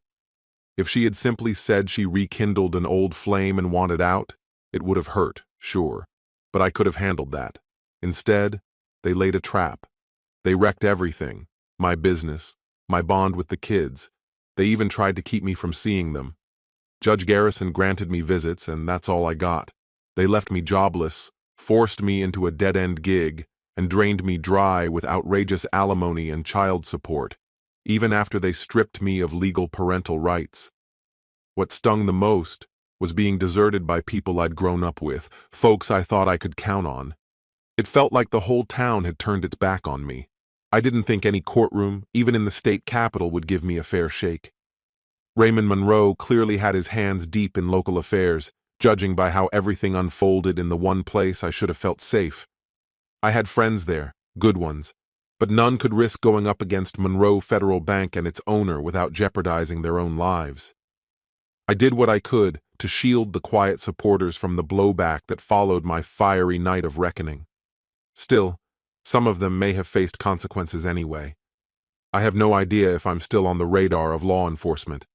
If she had simply said she rekindled an old flame and wanted out, it would have hurt, sure, but I could have handled that. Instead, they laid a trap. They wrecked everything, my business, my bond with the kids. They even tried to keep me from seeing them. Judge Garrison granted me visits, and that's all I got. They left me jobless, forced me into a dead-end gig, and drained me dry with outrageous alimony and child support, even after they stripped me of legal parental rights. What stung the most was being deserted by people I'd grown up with, folks I thought I could count on. It felt like the whole town had turned its back on me. I didn't think any courtroom, even in the state capitol, would give me a fair shake. Raymond Monroe clearly had his hands deep in local affairs, judging by how everything unfolded in the one place I should have felt safe. I had friends there, good ones, but none could risk going up against Monroe Federal Bank and its owner without jeopardizing their own lives. I did what I could to shield the quiet supporters from the blowback that followed my fiery night of reckoning. Still, some of them may have faced consequences anyway. I have no idea if I'm still on the radar of law enforcement.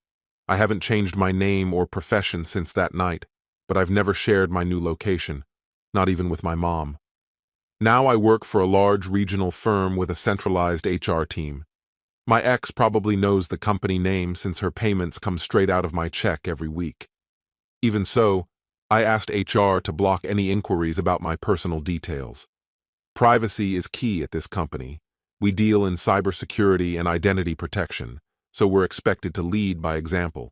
I haven't changed my name or profession since that night, but I've never shared my new location, not even with my mom. Now I work for a large regional firm with a centralized HR team. My ex probably knows the company name since her payments come straight out of my check every week. Even so, I asked HR to block any inquiries about my personal details. Privacy is key at this company. We deal in cybersecurity and identity protection, so we're expected to lead by example.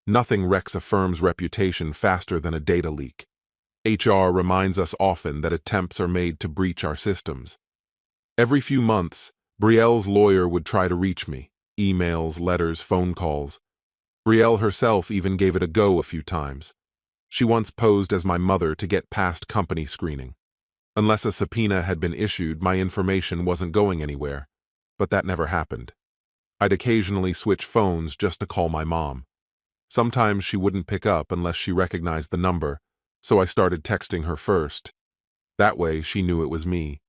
Nothing wrecks a firm's reputation faster than a data leak. HR reminds us often that attempts are made to breach our systems. Every few months, Brielle's lawyer would try to reach me. Emails, letters, phone calls. Brielle herself even gave it a go a few times. She once posed as my mother to get past company screening. Unless a subpoena had been issued, my information wasn't going anywhere. But that never happened. I'd occasionally switch phones just to call my mom. Sometimes she wouldn't pick up unless she recognized the number, so I started texting her first. That way, she knew it was me.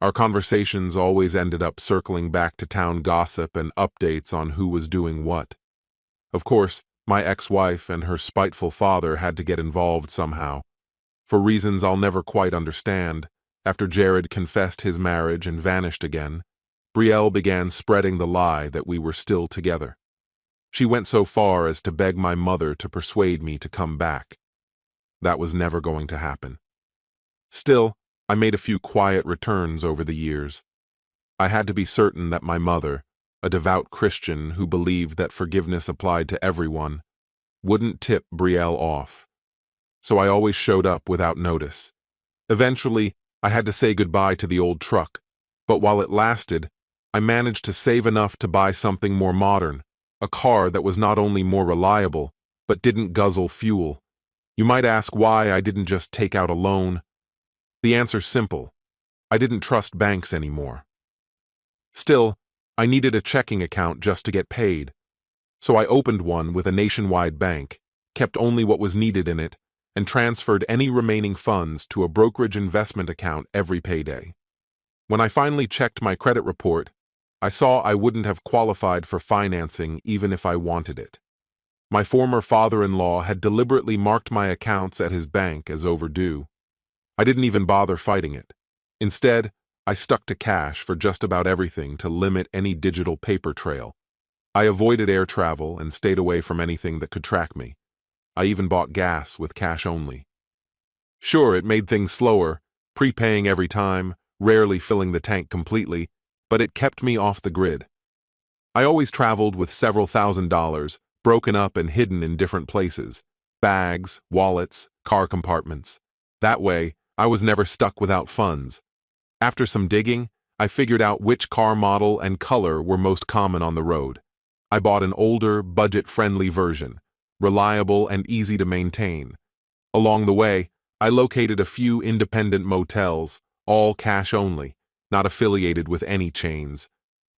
Our conversations always ended up circling back to town gossip and updates on who was doing what. Of course, my ex-wife and her spiteful father had to get involved somehow. For reasons I'll never quite understand, after Jared confessed his marriage and vanished again, Brielle began spreading the lie that we were still together. She went so far as to beg my mother to persuade me to come back. That was never going to happen. Still, I made a few quiet returns over the years. I had to be certain that my mother, a devout Christian who believed that forgiveness applied to everyone, wouldn't tip Brielle off. So I always showed up without notice. Eventually, I had to say goodbye to the old truck, but while it lasted, I managed to save enough to buy something more modern, a car that was not only more reliable, but didn't guzzle fuel. You might ask why I didn't just take out a loan. The answer's simple. I didn't trust banks anymore. Still, I needed a checking account just to get paid. So I opened one with a nationwide bank, kept only what was needed in it, and transferred any remaining funds to a brokerage investment account every payday. When I finally checked my credit report, I saw I wouldn't have qualified for financing even if I wanted it. My former father-in-law had deliberately marked my accounts at his bank as overdue. I didn't even bother fighting it. Instead, I stuck to cash for just about everything to limit any digital paper trail. I avoided air travel and stayed away from anything that could track me. I even bought gas with cash only. Sure, it made things slower, prepaying every time, rarely filling the tank completely, but it kept me off the grid. I always traveled with several $1,000s, broken up and hidden in different places: bags, wallets, car compartments. That way, I was never stuck without funds. After some digging, I figured out which car model and color were most common on the road. I bought an older, budget-friendly version, reliable and easy to maintain. Along the way, I located a few independent motels, all cash only, not affiliated with any chains.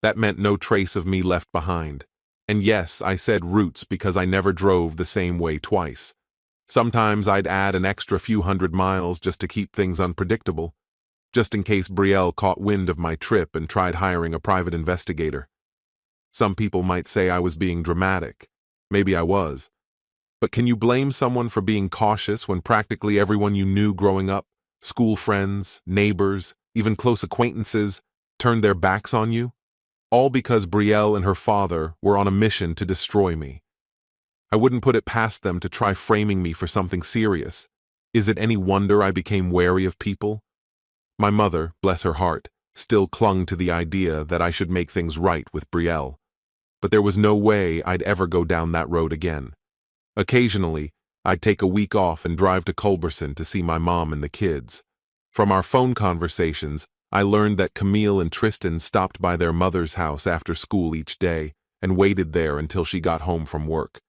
That meant no trace of me left behind. And yes, I said routes because I never drove the same way twice. Sometimes I'd add an extra few hundred miles just to keep things unpredictable, just in case Brielle caught wind of my trip and tried hiring a private investigator. Some people might say I was being dramatic. Maybe I was. But can you blame someone for being cautious when practically everyone you knew growing up, school friends, neighbors, even close acquaintances, turned their backs on you? All because Brielle and her father were on a mission to destroy me. I wouldn't put it past them to try framing me for something serious. Is it any wonder I became wary of people? My mother, bless her heart, still clung to the idea that I should make things right with Brielle. But there was no way I'd ever go down that road again. Occasionally, I'd take a week off and drive to Culberson to see my mom and the kids. From our phone conversations, I learned that Camille and Tristan stopped by their mother's house after school each day and waited there until she got home from work.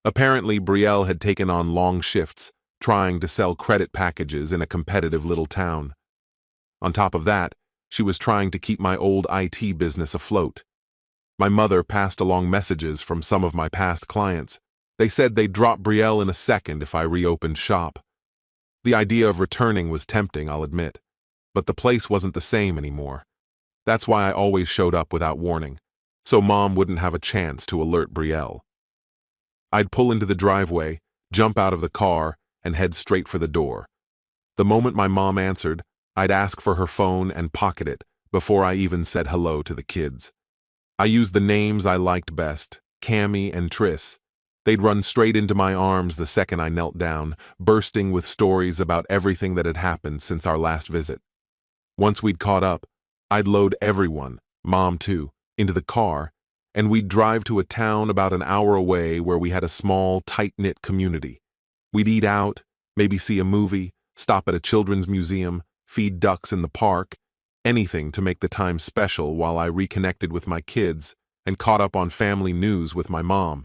Apparently, Brielle had taken on long shifts, trying to sell credit packages in a competitive little town. On top of that, she was trying to keep my old IT business afloat. My mother passed along messages from some of my past clients. They said they'd drop Brielle in a second if I reopened shop. The idea of returning was tempting, I'll admit, but the place wasn't the same anymore. That's why I always showed up without warning, so Mom wouldn't have a chance to alert Brielle. I'd pull into the driveway, jump out of the car, and head straight for the door. The moment my mom answered, I'd ask for her phone and pocket it before I even said hello to the kids. I used the names I liked best, Cammy and Triss. They'd run straight into my arms the second I knelt down, bursting with stories about everything that had happened since our last visit. Once we'd caught up, I'd load everyone, Mom too, into the car, and we'd drive to a town about an hour away where we had a small, tight-knit community. We'd eat out, maybe see a movie, stop at a children's museum, feed ducks in the park, anything to make the time special while I reconnected with my kids and caught up on family news with my mom.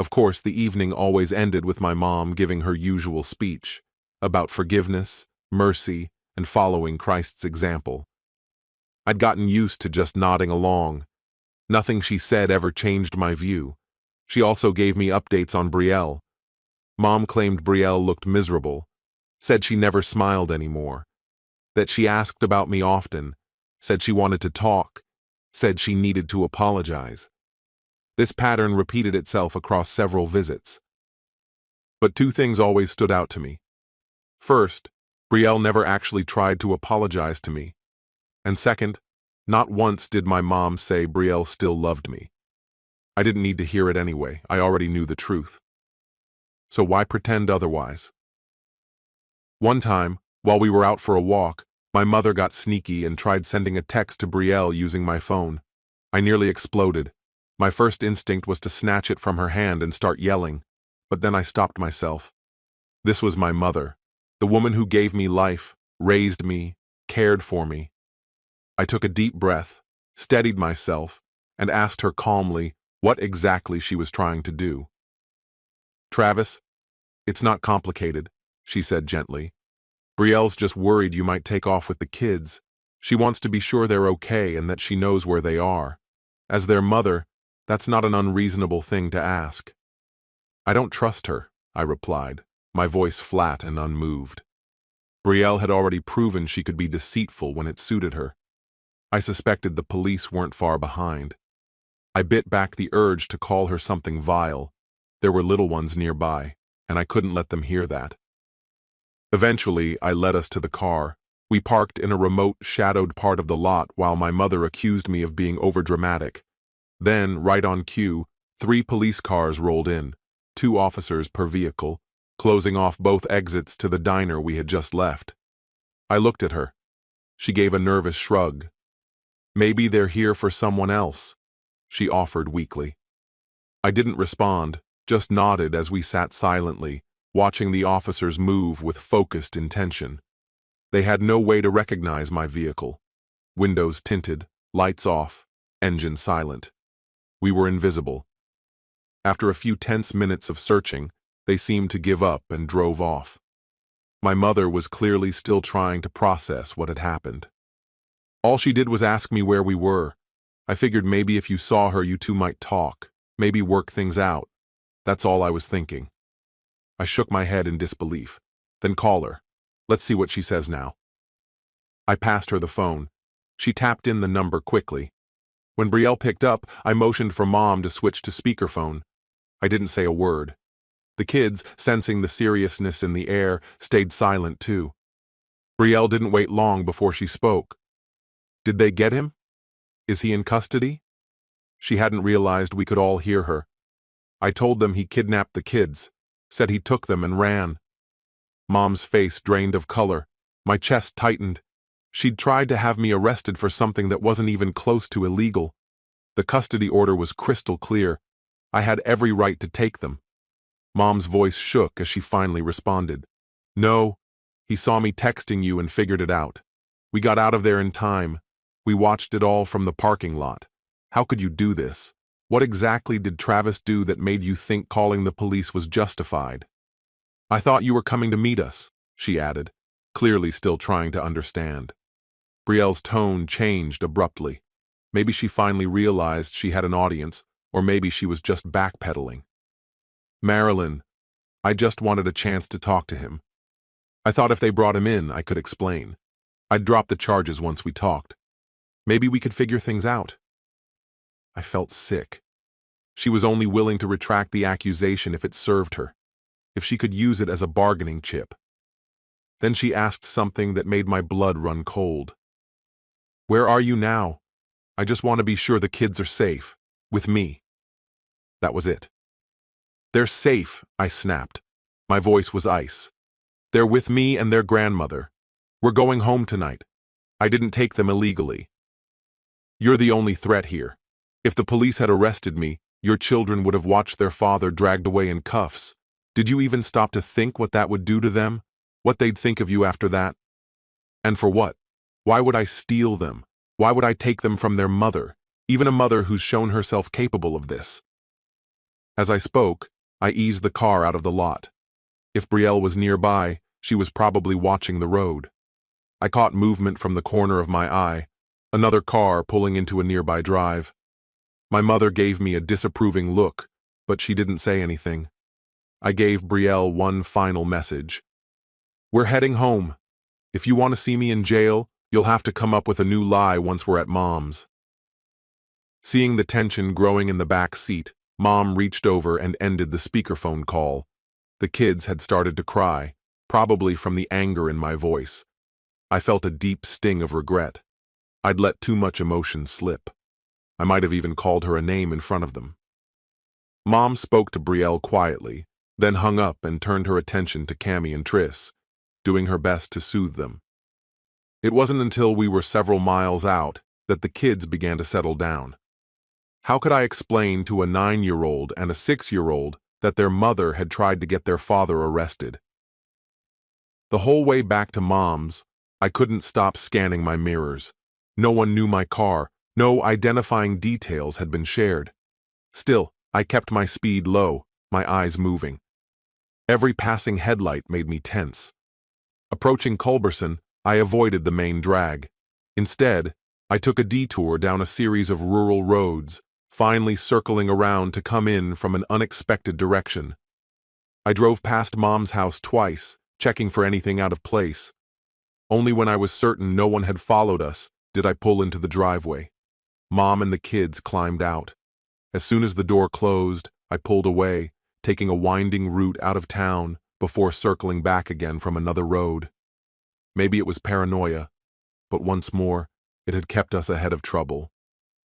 Of course, the evening always ended with my mom giving her usual speech about forgiveness, mercy, and following Christ's example. I'd gotten used to just nodding along. Nothing she said ever changed my view. She also gave me updates on Brielle. Mom claimed Brielle looked miserable, said she never smiled anymore, that she asked about me often, said she wanted to talk, said she needed to apologize. This pattern repeated itself across several visits. But two things always stood out to me. First, Brielle never actually tried to apologize to me. And second, not once did my mom say Brielle still loved me. I didn't need to hear it anyway. I already knew the truth. So why pretend otherwise? One time, while we were out for a walk, my mother got sneaky and tried sending a text to Brielle using my phone. I nearly exploded. My first instinct was to snatch it from her hand and start yelling, but then I stopped myself. This was my mother, the woman who gave me life, raised me, cared for me. I took a deep breath, steadied myself, and asked her calmly what exactly she was trying to do. "Travis, it's not complicated," she said gently. "Brielle's just worried you might take off with the kids. She wants to be sure they're okay and that she knows where they are. As their mother, that's not an unreasonable thing to ask." "I don't trust her," I replied, my voice flat and unmoved. Brielle had already proven she could be deceitful when it suited her. I suspected the police weren't far behind. I bit back the urge to call her something vile. There were little ones nearby, and I couldn't let them hear that. Eventually, I led us to the car. We parked in a remote, shadowed part of the lot while my mother accused me of being overdramatic. Then, right on cue, 3 police cars rolled in, 2 officers per vehicle, closing off both exits to the diner we had just left. I looked at her. She gave a nervous shrug. "Maybe they're here for someone else," she offered weakly. I didn't respond, just nodded as we sat silently, watching the officers move with focused intention. They had no way to recognize my vehicle. Windows tinted, lights off, engine silent. We were invisible. After a few tense minutes of searching, they seemed to give up and drove off. My mother was clearly still trying to process what had happened. All she did was ask me where we were. I figured maybe if you saw her, you two might talk, maybe work things out. That's all I was thinking. I shook my head in disbelief. "Then call her. Let's see what she says now." I passed her the phone. She tapped in the number quickly. When Brielle picked up, I motioned for Mom to switch to speakerphone. I didn't say a word. The kids, sensing the seriousness in the air, stayed silent too. Brielle didn't wait long before she spoke. "Did they get him? Is he in custody?" She hadn't realized we could all hear her. "I told them he kidnapped the kids, said he took them and ran." Mom's face drained of color. My chest tightened. She'd tried to have me arrested for something that wasn't even close to illegal. The custody order was crystal clear. I had every right to take them. Mom's voice shook as she finally responded. "No, he saw me texting you and figured it out. We got out of there in time. We watched it all from the parking lot. How could you do this? What exactly did Travis do that made you think calling the police was justified?" "I thought you were coming to meet us," she added, clearly still trying to understand. Brielle's tone changed abruptly. Maybe she finally realized she had an audience, or maybe she was just backpedaling. "Marilyn, I just wanted a chance to talk to him. I thought if they brought him in, I could explain. I'd drop the charges once we talked. Maybe we could figure things out." I felt sick. She was only willing to retract the accusation if it served her, if she could use it as a bargaining chip. Then she asked something that made my blood run cold. "Where are you now? I just want to be sure the kids are safe. With me." That was it. "They're safe," I snapped. My voice was ice. "They're with me and their grandmother. We're going home tonight. I didn't take them illegally. You're the only threat here. If the police had arrested me, your children would have watched their father dragged away in cuffs. Did you even stop to think what that would do to them? What they'd think of you after that? And for what? Why would I steal them? Why would I take them from their mother, even a mother who's shown herself capable of this?" As I spoke, I eased the car out of the lot. If Brielle was nearby, she was probably watching the road. I caught movement from the corner of my eye, another car pulling into a nearby drive. My mother gave me a disapproving look, but she didn't say anything. I gave Brielle one final message. "We're heading home. If you want to see me in jail, you'll have to come up with a new lie once we're at Mom's." Seeing the tension growing in the back seat, Mom reached over and ended the speakerphone call. The kids had started to cry, probably from the anger in my voice. I felt a deep sting of regret. I'd let too much emotion slip. I might have even called her a name in front of them. Mom spoke to Brielle quietly, then hung up and turned her attention to Cammy and Triss, doing her best to soothe them. It wasn't until we were several miles out that the kids began to settle down. How could I explain to a 9-year-old and a 6-year-old that their mother had tried to get their father arrested? The whole way back to Mom's, I couldn't stop scanning my mirrors. No one knew my car, no identifying details had been shared. Still, I kept my speed low, my eyes moving. Every passing headlight made me tense. Approaching Culberson, I avoided the main drag. Instead, I took a detour down a series of rural roads, finally circling around to come in from an unexpected direction. I drove past Mom's house twice, checking for anything out of place. Only when I was certain no one had followed us did I pull into the driveway. Mom and the kids climbed out. As soon as the door closed, I pulled away, taking a winding route out of town before circling back again from another road. Maybe it was paranoia, but once more, it had kept us ahead of trouble.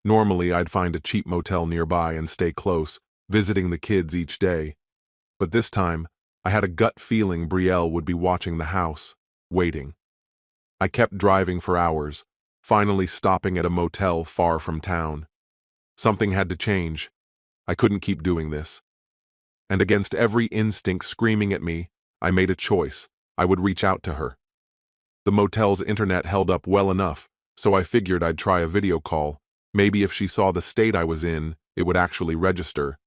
Normally, I'd find a cheap motel nearby and stay close, visiting the kids each day. But this time, I had a gut feeling Brielle would be watching the house, waiting. I kept driving for hours, finally stopping at a motel far from town. Something had to change. I couldn't keep doing this. And against every instinct screaming at me, I made a choice. I would reach out to her. The motel's internet held up well enough, so I figured I'd try a video call. Maybe if she saw the state I was in, it would actually register.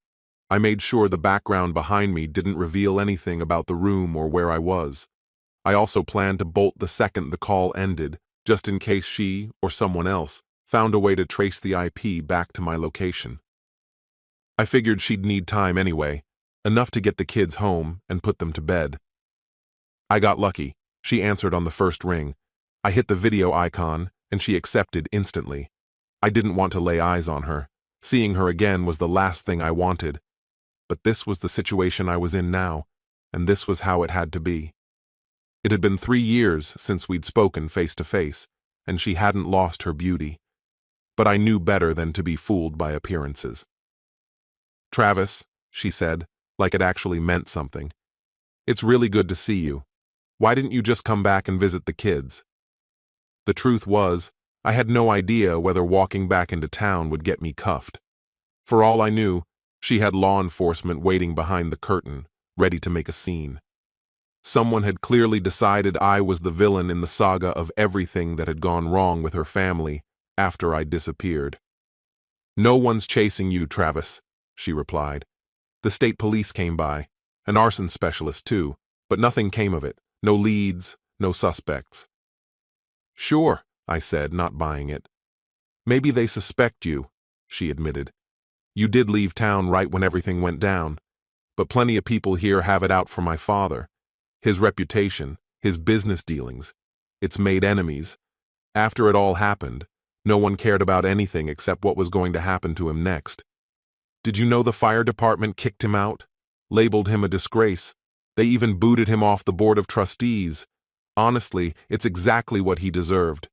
I made sure the background behind me didn't reveal anything about the room or where I was. I also planned to bolt the second the call ended, just in case she, or someone else, found a way to trace the IP back to my location. I figured she'd need time anyway, enough to get the kids home and put them to bed. I got lucky. She answered on the first ring. I hit the video icon, and she accepted instantly. I didn't want to lay eyes on her. Seeing her again was the last thing I wanted. But this was the situation I was in now, and this was how it had to be. It had been 3 years since we'd spoken face to face, and she hadn't lost her beauty. But I knew better than to be fooled by appearances. "Travis," she said, like it actually meant something. "It's really good to see you. Why didn't you just come back and visit the kids?" The truth was, I had no idea whether walking back into town would get me cuffed. For all I knew, she had law enforcement waiting behind the curtain, ready to make a scene. Someone had clearly decided I was the villain in the saga of everything that had gone wrong with her family after I disappeared. "No one's chasing you, Travis," she replied. "The state police came by, an arson specialist too, but nothing came of it. No leads, no suspects." "Sure," I said, not buying it. "Maybe they suspect you," she admitted. "You did leave town right when everything went down, but plenty of people here have it out for my father. His reputation, his business dealings. It's made enemies. After it all happened, no one cared about anything except what was going to happen to him next. Did you know the fire department kicked him out? Labeled him a disgrace. They even booted him off the board of trustees. Honestly, it's exactly what he deserved.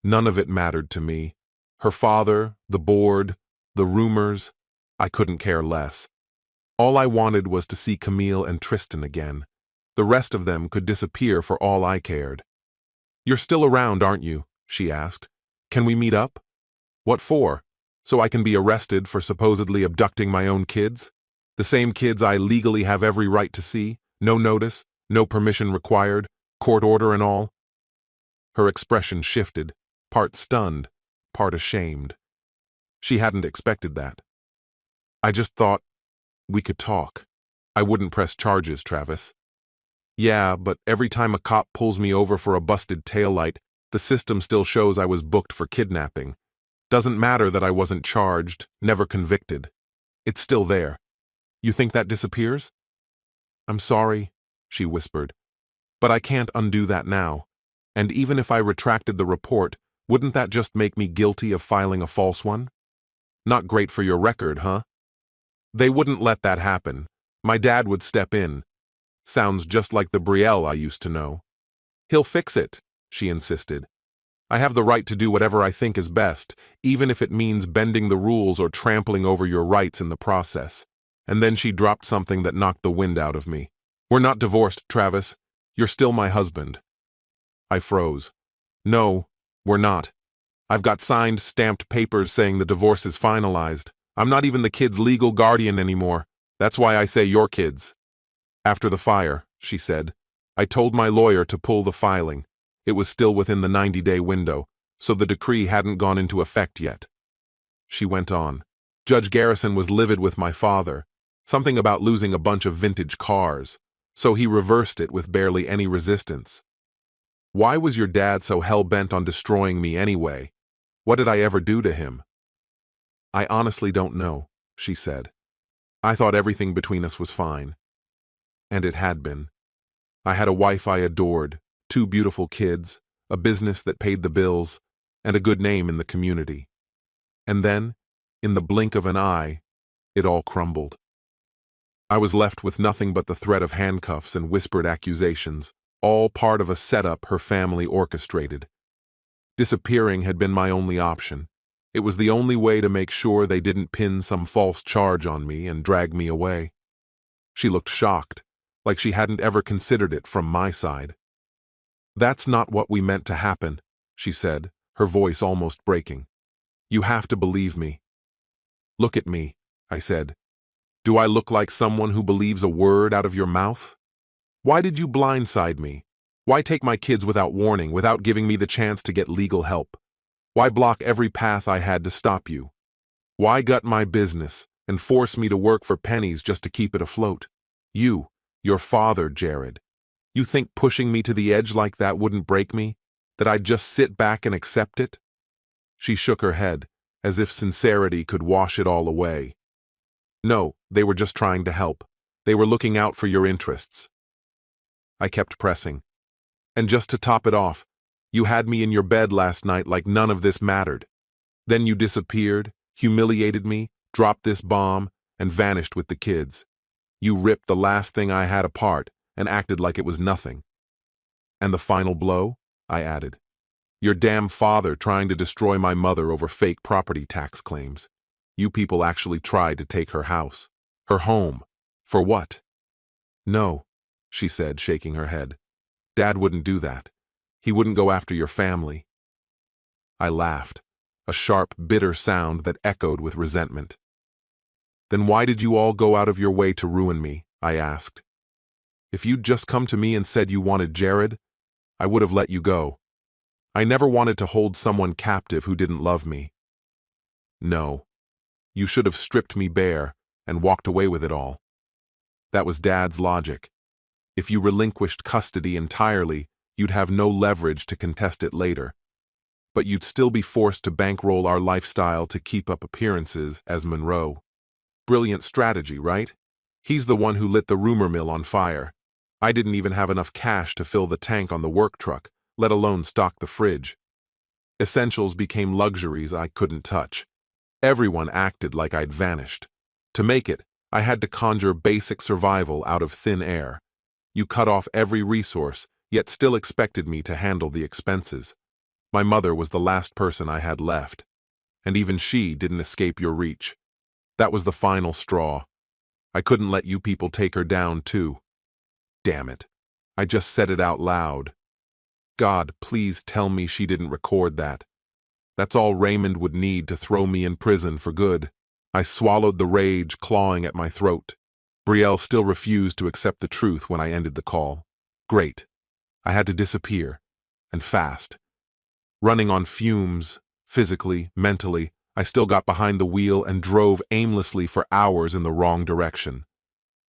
None of it mattered to me. Her father, the board, the rumors, I couldn't care less. All I wanted was to see Camille and Tristan again. The rest of them could disappear for all I cared. "You're still around, aren't you?" she asked. "Can we meet up?" "What for? So I can be arrested for supposedly abducting my own kids? The same kids I legally have every right to see, no notice, no permission required, court order and all?" Her expression shifted, part stunned, part ashamed. She hadn't expected that. "I just thought we could talk. I wouldn't press charges, Travis." "Yeah, but every time a cop pulls me over for a busted taillight, the system still shows I was booked for kidnapping. Doesn't matter that I wasn't charged, never convicted. It's still there. You think that disappears?" "I'm sorry," she whispered, "but I can't undo that now. And even if I retracted the report, wouldn't that just make me guilty of filing a false one? Not great for your record, huh?" "They wouldn't let that happen. My dad would step in. Sounds just like the Brielle I used to know." "He'll fix it," she insisted. "I have the right to do whatever I think is best, even if it means bending the rules or trampling over your rights in the process. and then she dropped something that knocked the wind out of me. "We're not divorced, Travis. You're still my husband." I froze. "No, we're not. I've got signed, stamped papers saying the divorce is finalized. I'm not even the kids' legal guardian anymore. That's why I say your kids." "After the fire," she said, "I told my lawyer to pull the filing. It was still within the 90-day window, so the decree hadn't gone into effect yet." She went on. "Judge Garrison was livid with my father, something about losing a bunch of vintage cars, so he reversed it with barely any resistance. Why was your dad so hell-bent on destroying me anyway? What did I ever do to him?" "I honestly don't know," she said. "I thought everything between us was fine." And it had been. I had a wife I adored, 2 beautiful kids, a business that paid the bills, and a good name in the community. And then, in the blink of an eye, it all crumbled. I was left with nothing but the threat of handcuffs and whispered accusations, all part of a setup her family orchestrated. Disappearing had been my only option. It was the only way to make sure they didn't pin some false charge on me and drag me away. She looked shocked, like she hadn't ever considered it from my side. "That's not what we meant to happen," she said, her voice almost breaking. "You have to believe me." "Look at me," I said. "Do I look like someone who believes a word out of your mouth? Why did you blindside me? Why take my kids without warning, without giving me the chance to get legal help? Why block every path I had to stop you? Why gut my business and force me to work for pennies just to keep it afloat? Your father, Jared. You think pushing me to the edge like that wouldn't break me? That I'd just sit back and accept it?" She shook her head, as if sincerity could wash it all away. "No, they were just trying to help. They were looking out for your interests." I kept pressing. "And just to top it off, you had me in your bed last night like none of this mattered. Then you disappeared, humiliated me, dropped this bomb, and vanished with the kids. You ripped the last thing I had apart and acted like it was nothing." "And the final blow?" I added. "Your damn father trying to destroy my mother over fake property tax claims. You people actually tried to take her house, her home. For what?" "No," she said, shaking her head. "Dad wouldn't do that. He wouldn't go after your family." I laughed, a sharp, bitter sound that echoed with resentment. "Then why did you all go out of your way to ruin me?" I asked. "If you'd just come to me and said you wanted Jared, I would have let you go. I never wanted to hold someone captive who didn't love me." "No. You should have stripped me bare and walked away with it all. That was Dad's logic. If you relinquished custody entirely, you'd have no leverage to contest it later. But you'd still be forced to bankroll our lifestyle to keep up appearances as Monroe. Brilliant strategy, right? He's the one who lit the rumor mill on fire. I didn't even have enough cash to fill the tank on the work truck, let alone stock the fridge. Essentials became luxuries I couldn't touch. Everyone acted like I'd vanished. To make it, I had to conjure basic survival out of thin air. You cut off every resource, yet still expected me to handle the expenses. My mother was the last person I had left, and even she didn't escape your reach. That was the final straw. I couldn't let you people take her down, too. Damn it. I just said it out loud. God, please tell me she didn't record that. That's all Raymond would need to throw me in prison for good. I swallowed the rage clawing at my throat. Brielle still refused to accept the truth when I ended the call. Great. I had to disappear. And fast. Running on fumes, physically, mentally, I still got behind the wheel and drove aimlessly for hours in the wrong direction.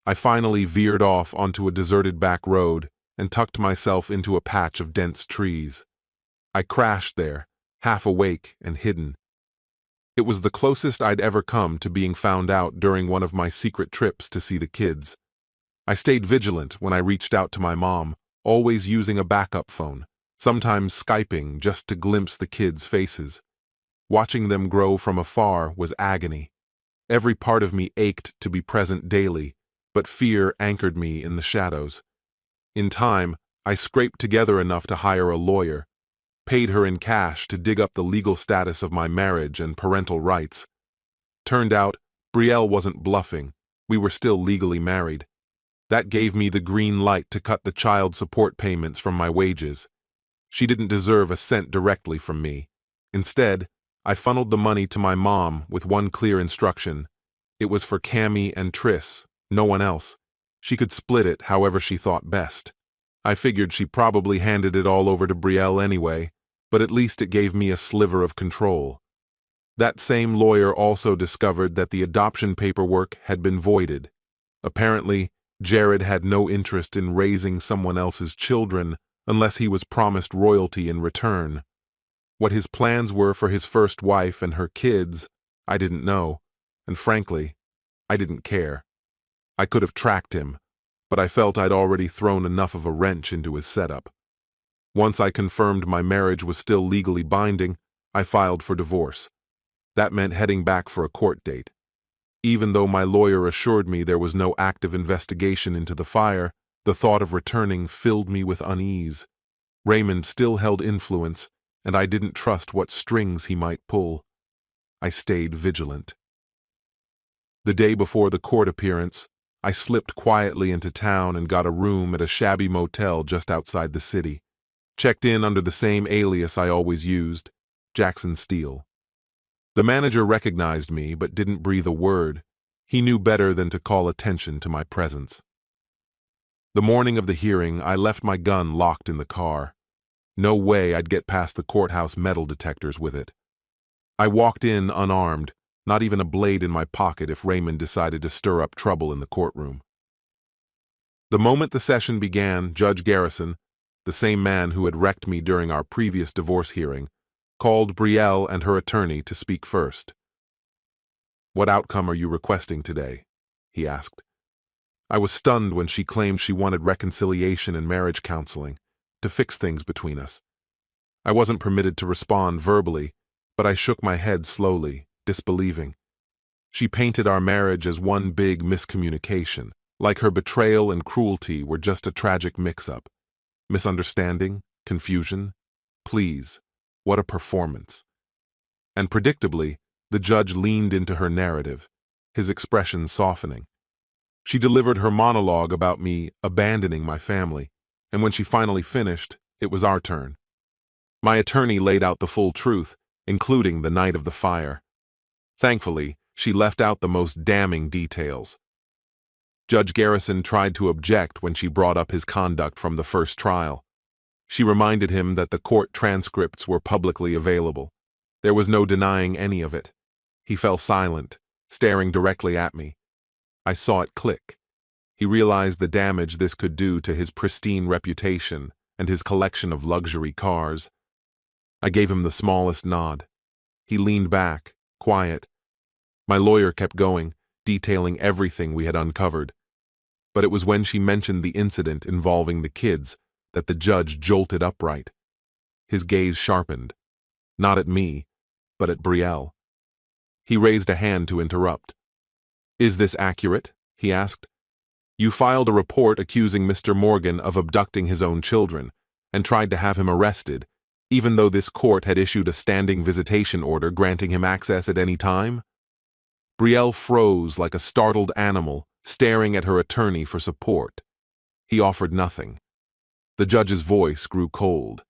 I finally veered off onto a deserted back road and tucked myself into a patch of dense trees. I crashed there, half awake and hidden. It was the closest I'd ever come to being found out during one of my secret trips to see the kids. I stayed vigilant when I reached out to my mom, always using a backup phone, sometimes Skyping just to glimpse the kids' faces. Watching them grow from afar was agony. Every part of me ached to be present daily, but fear anchored me in the shadows. In time, I scraped together enough to hire a lawyer, paid her in cash to dig up the legal status of my marriage and parental rights. Turned out, Brielle wasn't bluffing. We were still legally married. That gave me the green light to cut the child support payments from my wages. She didn't deserve a cent directly from me. Instead, I funneled the money to my mom with one clear instruction. It was for Cammy and Triss, no one else. She could split it however she thought best. I figured she probably handed it all over to Brielle anyway, but at least it gave me a sliver of control. That same lawyer also discovered that the adoption paperwork had been voided. Apparently, Jared had no interest in raising someone else's children unless he was promised royalty in return. What his plans were for his first wife and her kids, I didn't know, and frankly, I didn't care. I could have tracked him, but I felt I'd already thrown enough of a wrench into his setup. Once I confirmed my marriage was still legally binding, I filed for divorce. That meant heading back for a court date. Even though my lawyer assured me there was no active investigation into the fire, the thought of returning filled me with unease. Raymond still held influence, and I didn't trust what strings he might pull. I stayed vigilant. The day before the court appearance, I slipped quietly into town and got a room at a shabby motel just outside the city. Checked in under the same alias I always used, Jackson Steele. The manager recognized me but didn't breathe a word. He knew better than to call attention to my presence. The morning of the hearing, I left my gun locked in the car. No way I'd get past the courthouse metal detectors with it. I walked in unarmed, not even a blade in my pocket if Raymond decided to stir up trouble in the courtroom. The moment the session began, Judge Garrison, the same man who had wrecked me during our previous divorce hearing, called Brielle and her attorney to speak first. "What outcome are you requesting today?" he asked. I was stunned when she claimed she wanted reconciliation and marriage counseling, to fix things between us. I wasn't permitted to respond verbally, but I shook my head slowly, disbelieving. She painted our marriage as one big miscommunication, like her betrayal and cruelty were just a tragic mix-up. Misunderstanding, confusion. Please, what a performance. And predictably, the judge leaned into her narrative, his expression softening. She delivered her monologue about me abandoning my family, and when she finally finished, it was our turn. My attorney laid out the full truth, including the night of the fire. Thankfully, she left out the most damning details. Judge Garrison tried to object when she brought up his conduct from the first trial. She reminded him that the court transcripts were publicly available. There was no denying any of it. He fell silent, staring directly at me. I saw it click. He realized the damage this could do to his pristine reputation and his collection of luxury cars. I gave him the smallest nod. He leaned back, quiet. My lawyer kept going, detailing everything we had uncovered. But it was when she mentioned the incident involving the kids that the judge jolted upright. His gaze sharpened, not at me, but at Brielle. He raised a hand to interrupt. "Is this accurate?" he asked. "You filed a report accusing Mr. Morgan of abducting his own children and tried to have him arrested, even though this court had issued a standing visitation order granting him access at any time?" Brielle froze like a startled animal, staring at her attorney for support. He offered nothing. The judge's voice grew cold.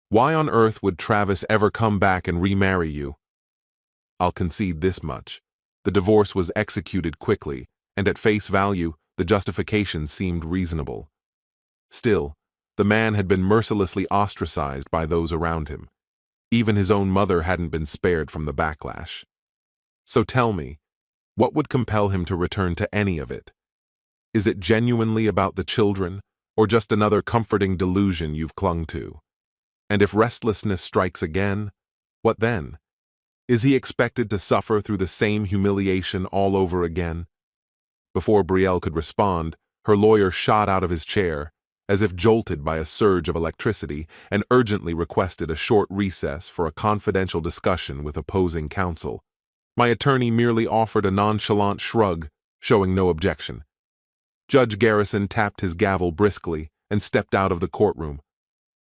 "Why on earth would Travis ever come back and remarry you?" I'll concede this much. The divorce was executed quickly, and at face value, the justification seemed reasonable. Still, the man had been mercilessly ostracized by those around him. Even his own mother hadn't been spared from the backlash. So tell me, what would compel him to return to any of it? Is it genuinely about the children, or just another comforting delusion you've clung to? And if restlessness strikes again, what then? Is he expected to suffer through the same humiliation all over again? Before Brielle could respond, her lawyer shot out of his chair, as if jolted by a surge of electricity, and urgently requested a short recess for a confidential discussion with opposing counsel. My attorney merely offered a nonchalant shrug, showing no objection. Judge Garrison tapped his gavel briskly and stepped out of the courtroom.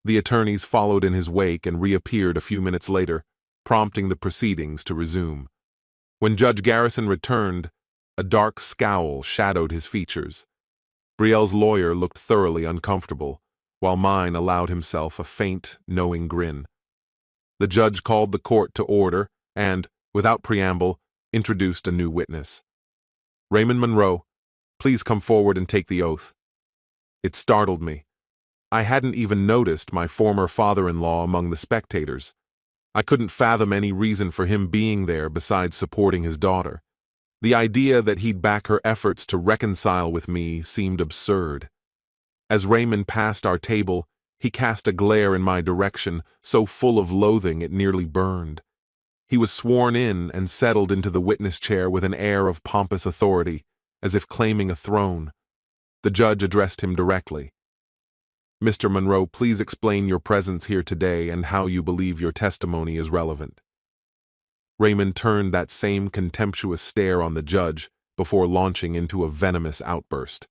The attorneys followed in his wake and reappeared a few minutes later, prompting the proceedings to resume. When Judge Garrison returned, A dark scowl shadowed his features. Brielle's lawyer looked thoroughly uncomfortable, while mine allowed himself a faint, knowing grin. The judge called the court to order and, without preamble, introduced a new witness. Raymond Monroe, please come forward and take the oath. It startled me. I hadn't even noticed my former father-in-law among the spectators. I couldn't fathom any reason for him being there besides supporting his daughter. The idea that he'd back her efforts to reconcile with me seemed absurd. As Raymond passed our table, he cast a glare in my direction, so full of loathing it nearly burned. He was sworn in and settled into the witness chair with an air of pompous authority, as if claiming a throne. The judge addressed him directly. Mr. Monroe, please explain your presence here today and how you believe your testimony is relevant. Raymond turned that same contemptuous stare on the judge before launching into a venomous outburst.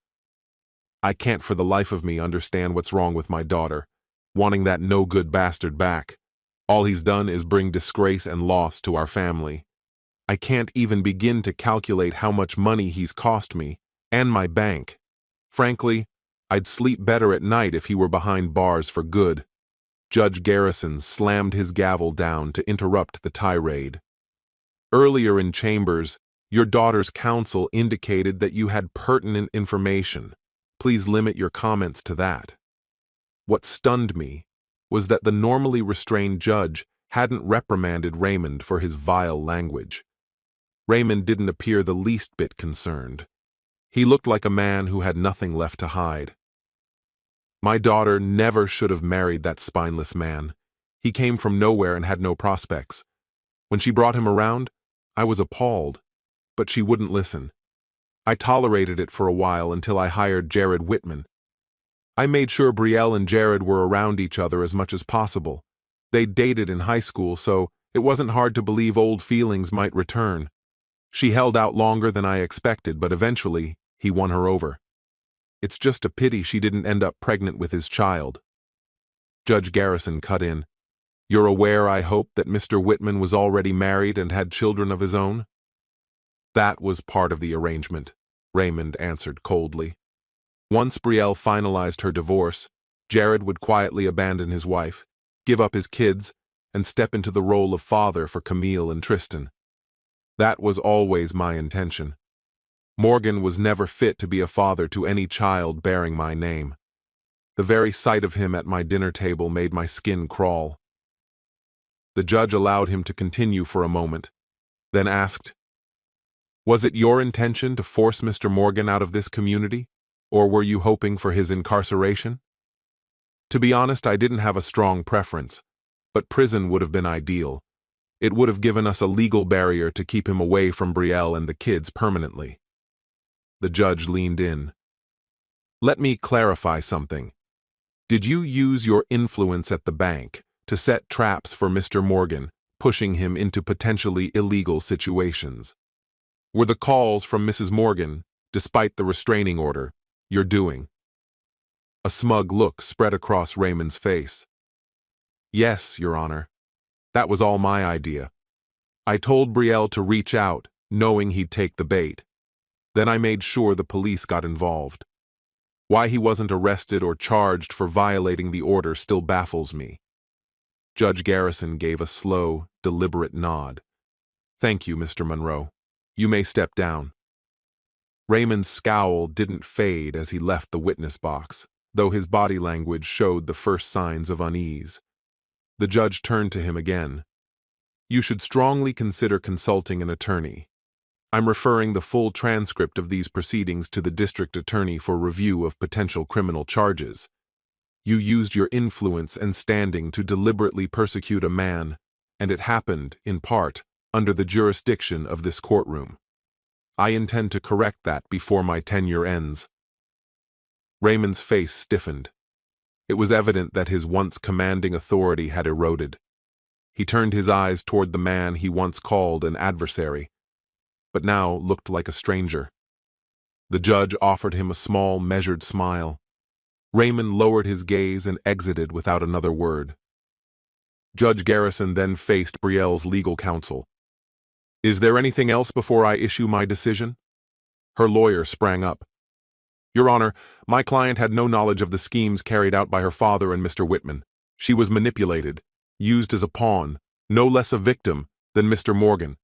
I can't for the life of me understand what's wrong with my daughter, wanting that no-good bastard back. All he's done is bring disgrace and loss to our family. I can't even begin to calculate how much money he's cost me, and my bank. Frankly, I'd sleep better at night if he were behind bars for good. Judge Garrison slammed his gavel down to interrupt the tirade. Earlier in chambers, your daughter's counsel indicated that you had pertinent information. Please limit your comments to that. What stunned me was that the normally restrained judge hadn't reprimanded Raymond for his vile language. Raymond didn't appear the least bit concerned. He looked like a man who had nothing left to hide. My daughter never should have married that spineless man. He came from nowhere and had no prospects. When she brought him around, I was appalled, but she wouldn't listen. I tolerated it for a while until I hired Jared Whitman. I made sure Brielle and Jared were around each other as much as possible. They'd dated in high school, so it wasn't hard to believe old feelings might return. She held out longer than I expected, but eventually, he won her over. It's just a pity she didn't end up pregnant with his child. Judge Garrison cut in. You're aware, I hope, that Mr. Whitman was already married and had children of his own? That was part of the arrangement, Raymond answered coldly. Once Brielle finalized her divorce, Jared would quietly abandon his wife, give up his kids, and step into the role of father for Camille and Tristan. That was always my intention. Morgan was never fit to be a father to any child bearing my name. The very sight of him at my dinner table made my skin crawl. The judge allowed him to continue for a moment, then asked, Was it your intention to force Mr. Morgan out of this community, or were you hoping for his incarceration? To be honest, I didn't have a strong preference, but prison would have been ideal. It would have given us a legal barrier to keep him away from Brielle and the kids permanently. The judge leaned in. Let me clarify something. Did you use your influence at the bank to set traps for Mr. Morgan, pushing him into potentially illegal situations? Were the calls from Mrs. Morgan, despite the restraining order, your doing? A smug look spread across Raymond's face. Yes, Your Honor. That was all my idea. I told Brielle to reach out, knowing he'd take the bait. Then I made sure the police got involved. Why he wasn't arrested or charged for violating the order still baffles me. Judge Garrison gave a slow, deliberate nod. Thank you, Mr. Monroe. You may step down. Raymond's scowl didn't fade as he left the witness box, though his body language showed the first signs of unease. The judge turned to him again. You should strongly consider consulting an attorney. I'm referring the full transcript of these proceedings to the district attorney for review of potential criminal charges. You used your influence and standing to deliberately persecute a man, and it happened, in part, under the jurisdiction of this courtroom. I intend to correct that before my tenure ends. Raymond's face stiffened. It was evident that his once commanding authority had eroded. He turned his eyes toward the man he once called an adversary, but now looked like a stranger. The judge offered him a small, measured smile. Raymond lowered his gaze and exited without another word. Judge Garrison then faced Brielle's legal counsel. Is there anything else before I issue my decision? Her lawyer sprang up. "Your Honor, my client had no knowledge of the schemes carried out by her father and Mr. Whitman. She was manipulated, used as a pawn, no less a victim than Mr. Morgan.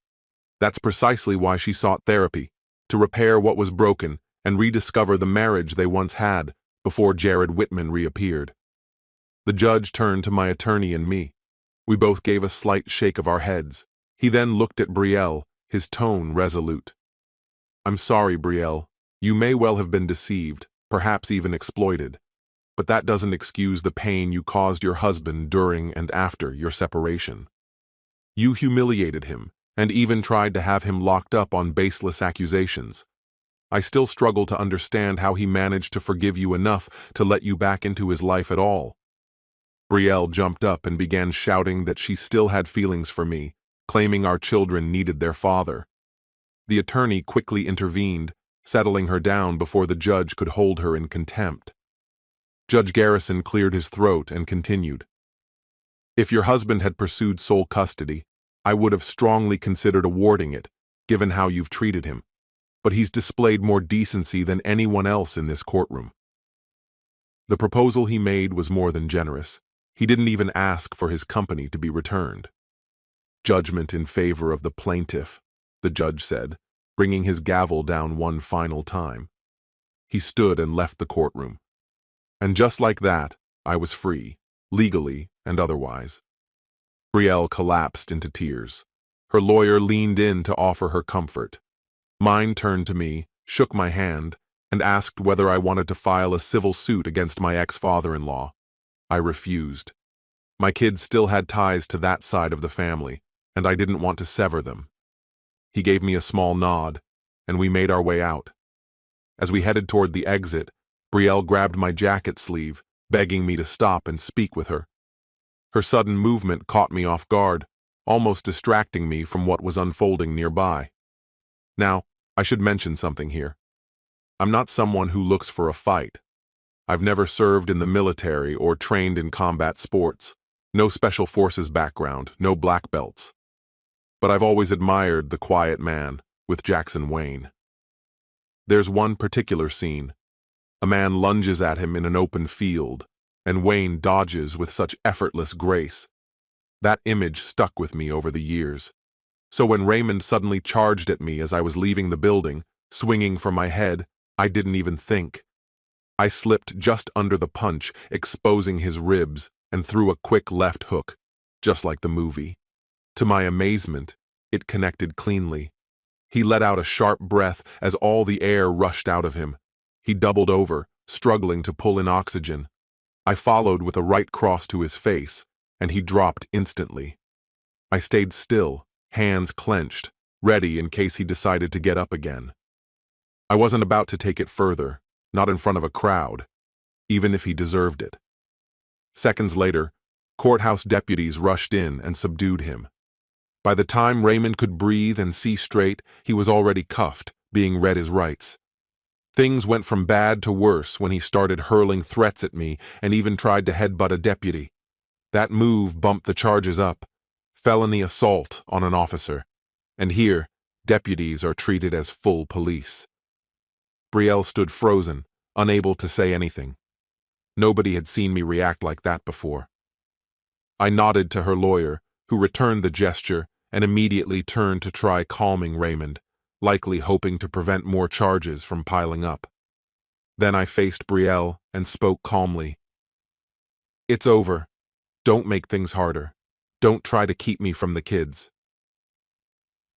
That's precisely why she sought therapy, to repair what was broken and rediscover the marriage they once had before Jared Whitman reappeared." The judge turned to my attorney and me. We both gave a slight shake of our heads. He then looked at Brielle, his tone resolute. "I'm sorry, Brielle. You may well have been deceived, perhaps even exploited. But that doesn't excuse the pain you caused your husband during and after your separation. You humiliated him, and even tried to have him locked up on baseless accusations. I still struggle to understand how he managed to forgive you enough to let you back into his life at all." Brielle jumped up and began shouting that she still had feelings for me, claiming our children needed their father. The attorney quickly intervened, settling her down before the judge could hold her in contempt. Judge Garrison cleared his throat and continued. "If your husband had pursued sole custody, I would have strongly considered awarding it, given how you've treated him. But he's displayed more decency than anyone else in this courtroom." The proposal he made was more than generous. He didn't even ask for his company to be returned. "Judgment in favor of the plaintiff," the judge said, bringing his gavel down one final time. He stood and left the courtroom. And just like that, I was free, legally and otherwise. Brielle collapsed into tears. Her lawyer leaned in to offer her comfort. Mine turned to me, shook my hand, and asked whether I wanted to file a civil suit against my ex-father-in-law. I refused. My kids still had ties to that side of the family, and I didn't want to sever them. He gave me a small nod, and we made our way out. As we headed toward the exit, Brielle grabbed my jacket sleeve, begging me to stop and speak with her. Her sudden movement caught me off guard, almost distracting me from what was unfolding nearby. Now, I should mention something here. I'm not someone who looks for a fight. I've never served in the military or trained in combat sports. No special forces background, no black belts. But I've always admired the quiet man with Jackson Wayne. There's one particular scene. A man lunges at him in an open field, and Wayne dodges with such effortless grace. That image stuck with me over the years. So when Raymond suddenly charged at me as I was leaving the building, swinging for my head, I didn't even think. I slipped just under the punch, exposing his ribs, and threw a quick left hook, just like the movie. To my amazement, it connected cleanly. He let out a sharp breath as all the air rushed out of him. He doubled over, struggling to pull in oxygen. I followed with a right cross to his face, and he dropped instantly. I stayed still, hands clenched, ready in case he decided to get up again. I wasn't about to take it further, not in front of a crowd, even if he deserved it. Seconds later, courthouse deputies rushed in and subdued him. By the time Raymond could breathe and see straight, he was already cuffed, being read his rights. Things went from bad to worse when he started hurling threats at me and even tried to headbutt a deputy. That move bumped the charges up. Felony assault on an officer. And here, deputies are treated as full police. Brielle stood frozen, unable to say anything. Nobody had seen me react like that before. I nodded to her lawyer, who returned the gesture and immediately turned to try calming Raymond, likely hoping to prevent more charges from piling up. Then I faced Brielle and spoke calmly. "It's over. Don't make things harder. Don't try to keep me from the kids.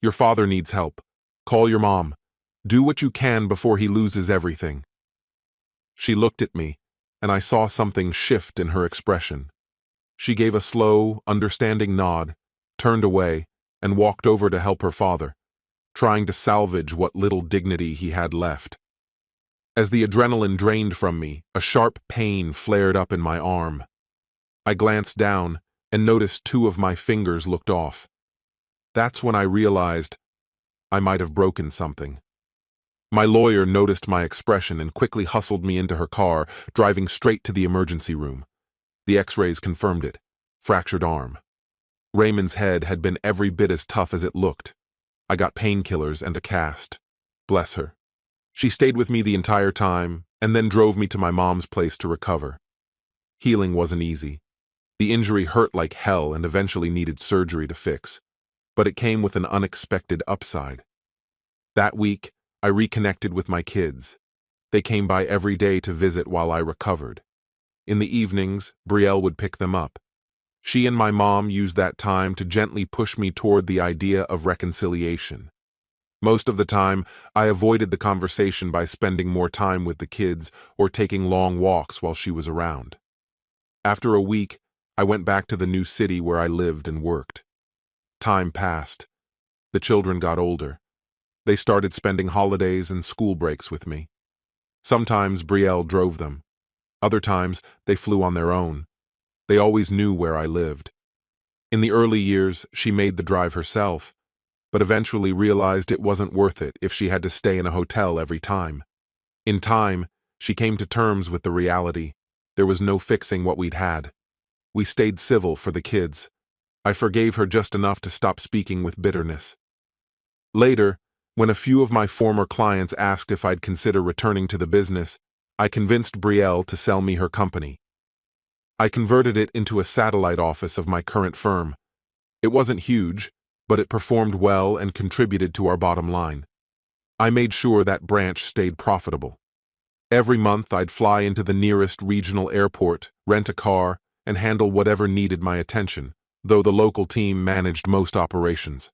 Your father needs help. Call your mom. Do what you can before he loses everything." She looked at me, and I saw something shift in her expression. She gave a slow, understanding nod, turned away, and walked over to help her father, trying to salvage what little dignity he had left. As the adrenaline drained from me, a sharp pain flared up in my arm. I glanced down and noticed 2 of my fingers looked off. That's when I realized I might have broken something. My lawyer noticed my expression and quickly hustled me into her car, driving straight to the emergency room. The x-rays confirmed it. Fractured arm. Raymond's head had been every bit as tough as it looked. I got painkillers and a cast. Bless her. She stayed with me the entire time and then drove me to my mom's place to recover. Healing wasn't easy. The injury hurt like hell and eventually needed surgery to fix, but it came with an unexpected upside. That week, I reconnected with my kids. They came by every day to visit while I recovered. In the evenings, Brielle would pick them up. She and my mom used that time to gently push me toward the idea of reconciliation. Most of the time, I avoided the conversation by spending more time with the kids or taking long walks while she was around. After a week, I went back to the new city where I lived and worked. Time passed. The children got older. They started spending holidays and school breaks with me. Sometimes Brielle drove them. Other times, they flew on their own. They always knew where I lived. In the early years, she made the drive herself, but eventually realized it wasn't worth it if she had to stay in a hotel every time. In time, she came to terms with the reality. There was no fixing what we'd had. We stayed civil for the kids. I forgave her just enough to stop speaking with bitterness. Later, when a few of my former clients asked if I'd consider returning to the business, I convinced Brielle to sell me her company. I converted it into a satellite office of my current firm. It wasn't huge, but it performed well and contributed to our bottom line. I made sure that branch stayed profitable. Every month I'd fly into the nearest regional airport, rent a car, and handle whatever needed my attention, though the local team managed most operations.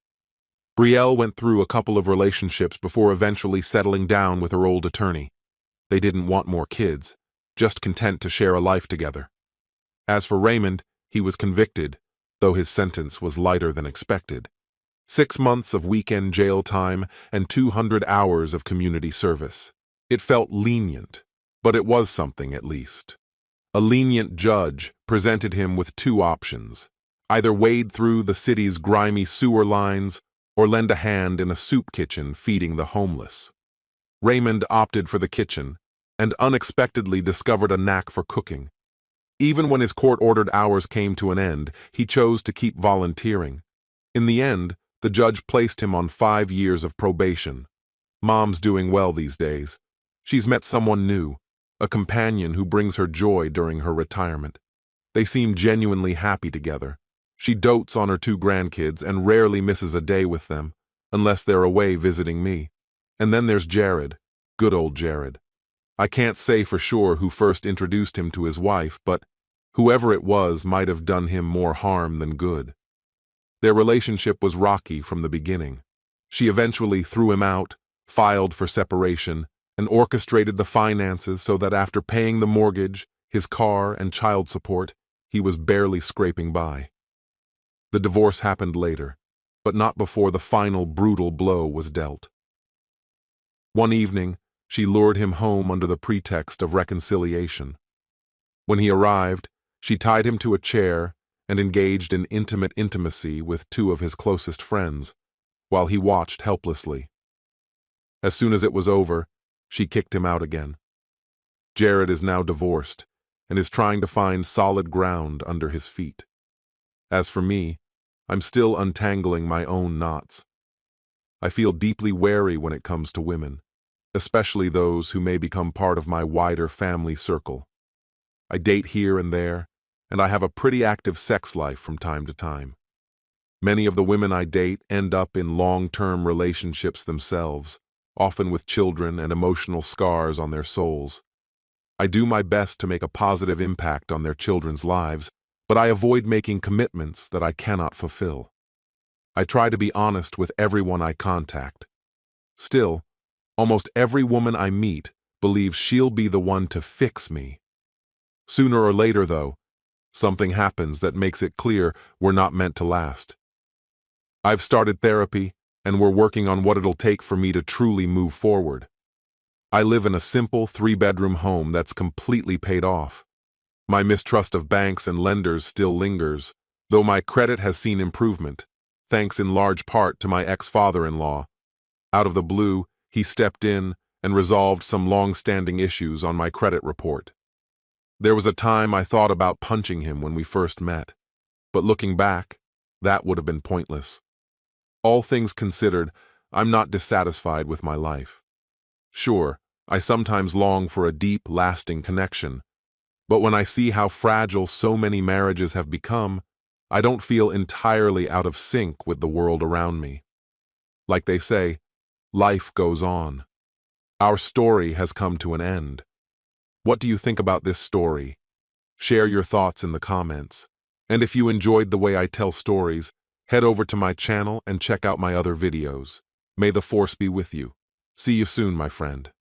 Brielle went through a couple of relationships before eventually settling down with her old attorney. They didn't want more kids, just content to share a life together. As for Raymond, he was convicted, though his sentence was lighter than expected. 6 months of weekend jail time and 200 hours of community service. It felt lenient, but it was something at least. A lenient judge presented him with 2 options: either wade through the city's grimy sewer lines or lend a hand in a soup kitchen feeding the homeless. Raymond opted for the kitchen and unexpectedly discovered a knack for cooking. Even when his court-ordered hours came to an end, he chose to keep volunteering. In the end, the judge placed him on 5 years of probation. Mom's doing well these days. She's met someone new, a companion who brings her joy during her retirement. They seem genuinely happy together. She dotes on her 2 grandkids and rarely misses a day with them, unless they're away visiting me. And then there's Jared, good old Jared. I can't say for sure who first introduced him to his wife, but whoever it was might have done him more harm than good. Their relationship was rocky from the beginning. She eventually threw him out, filed for separation, and orchestrated the finances so that after paying the mortgage, his car, and child support, he was barely scraping by. The divorce happened later, but not before the final brutal blow was dealt. One evening, she lured him home under the pretext of reconciliation. When he arrived, she tied him to a chair and engaged in intimate intimacy with 2 of his closest friends, while he watched helplessly. As soon as it was over, she kicked him out again. Jared is now divorced and is trying to find solid ground under his feet. As for me, I'm still untangling my own knots. I feel deeply wary when it comes to women, especially those who may become part of my wider family circle. I date here and there, and I have a pretty active sex life from time to time. Many of the women I date end up in long-term relationships themselves, often with children and emotional scars on their souls. I do my best to make a positive impact on their children's lives, but I avoid making commitments that I cannot fulfill. I try to be honest with everyone I contact. Still, almost every woman I meet believes she'll be the one to fix me. Sooner or later, though, something happens that makes it clear we're not meant to last. I've started therapy, and we're working on what it'll take for me to truly move forward. I live in a simple 3-bedroom home that's completely paid off. My mistrust of banks and lenders still lingers, though my credit has seen improvement, thanks in large part to my ex-father-in-law. Out of the blue, he stepped in and resolved some long-standing issues on my credit report. There was a time I thought about punching him when we first met, but looking back, that would have been pointless. All things considered, I'm not dissatisfied with my life. Sure, I sometimes long for a deep, lasting connection, but when I see how fragile so many marriages have become, I don't feel entirely out of sync with the world around me. Like they say, life goes on. Our story has come to an end. What do you think about this story? Share your thoughts in the comments. And if you enjoyed the way I tell stories, head over to my channel and check out my other videos. May the force be with you. See you soon, my friend.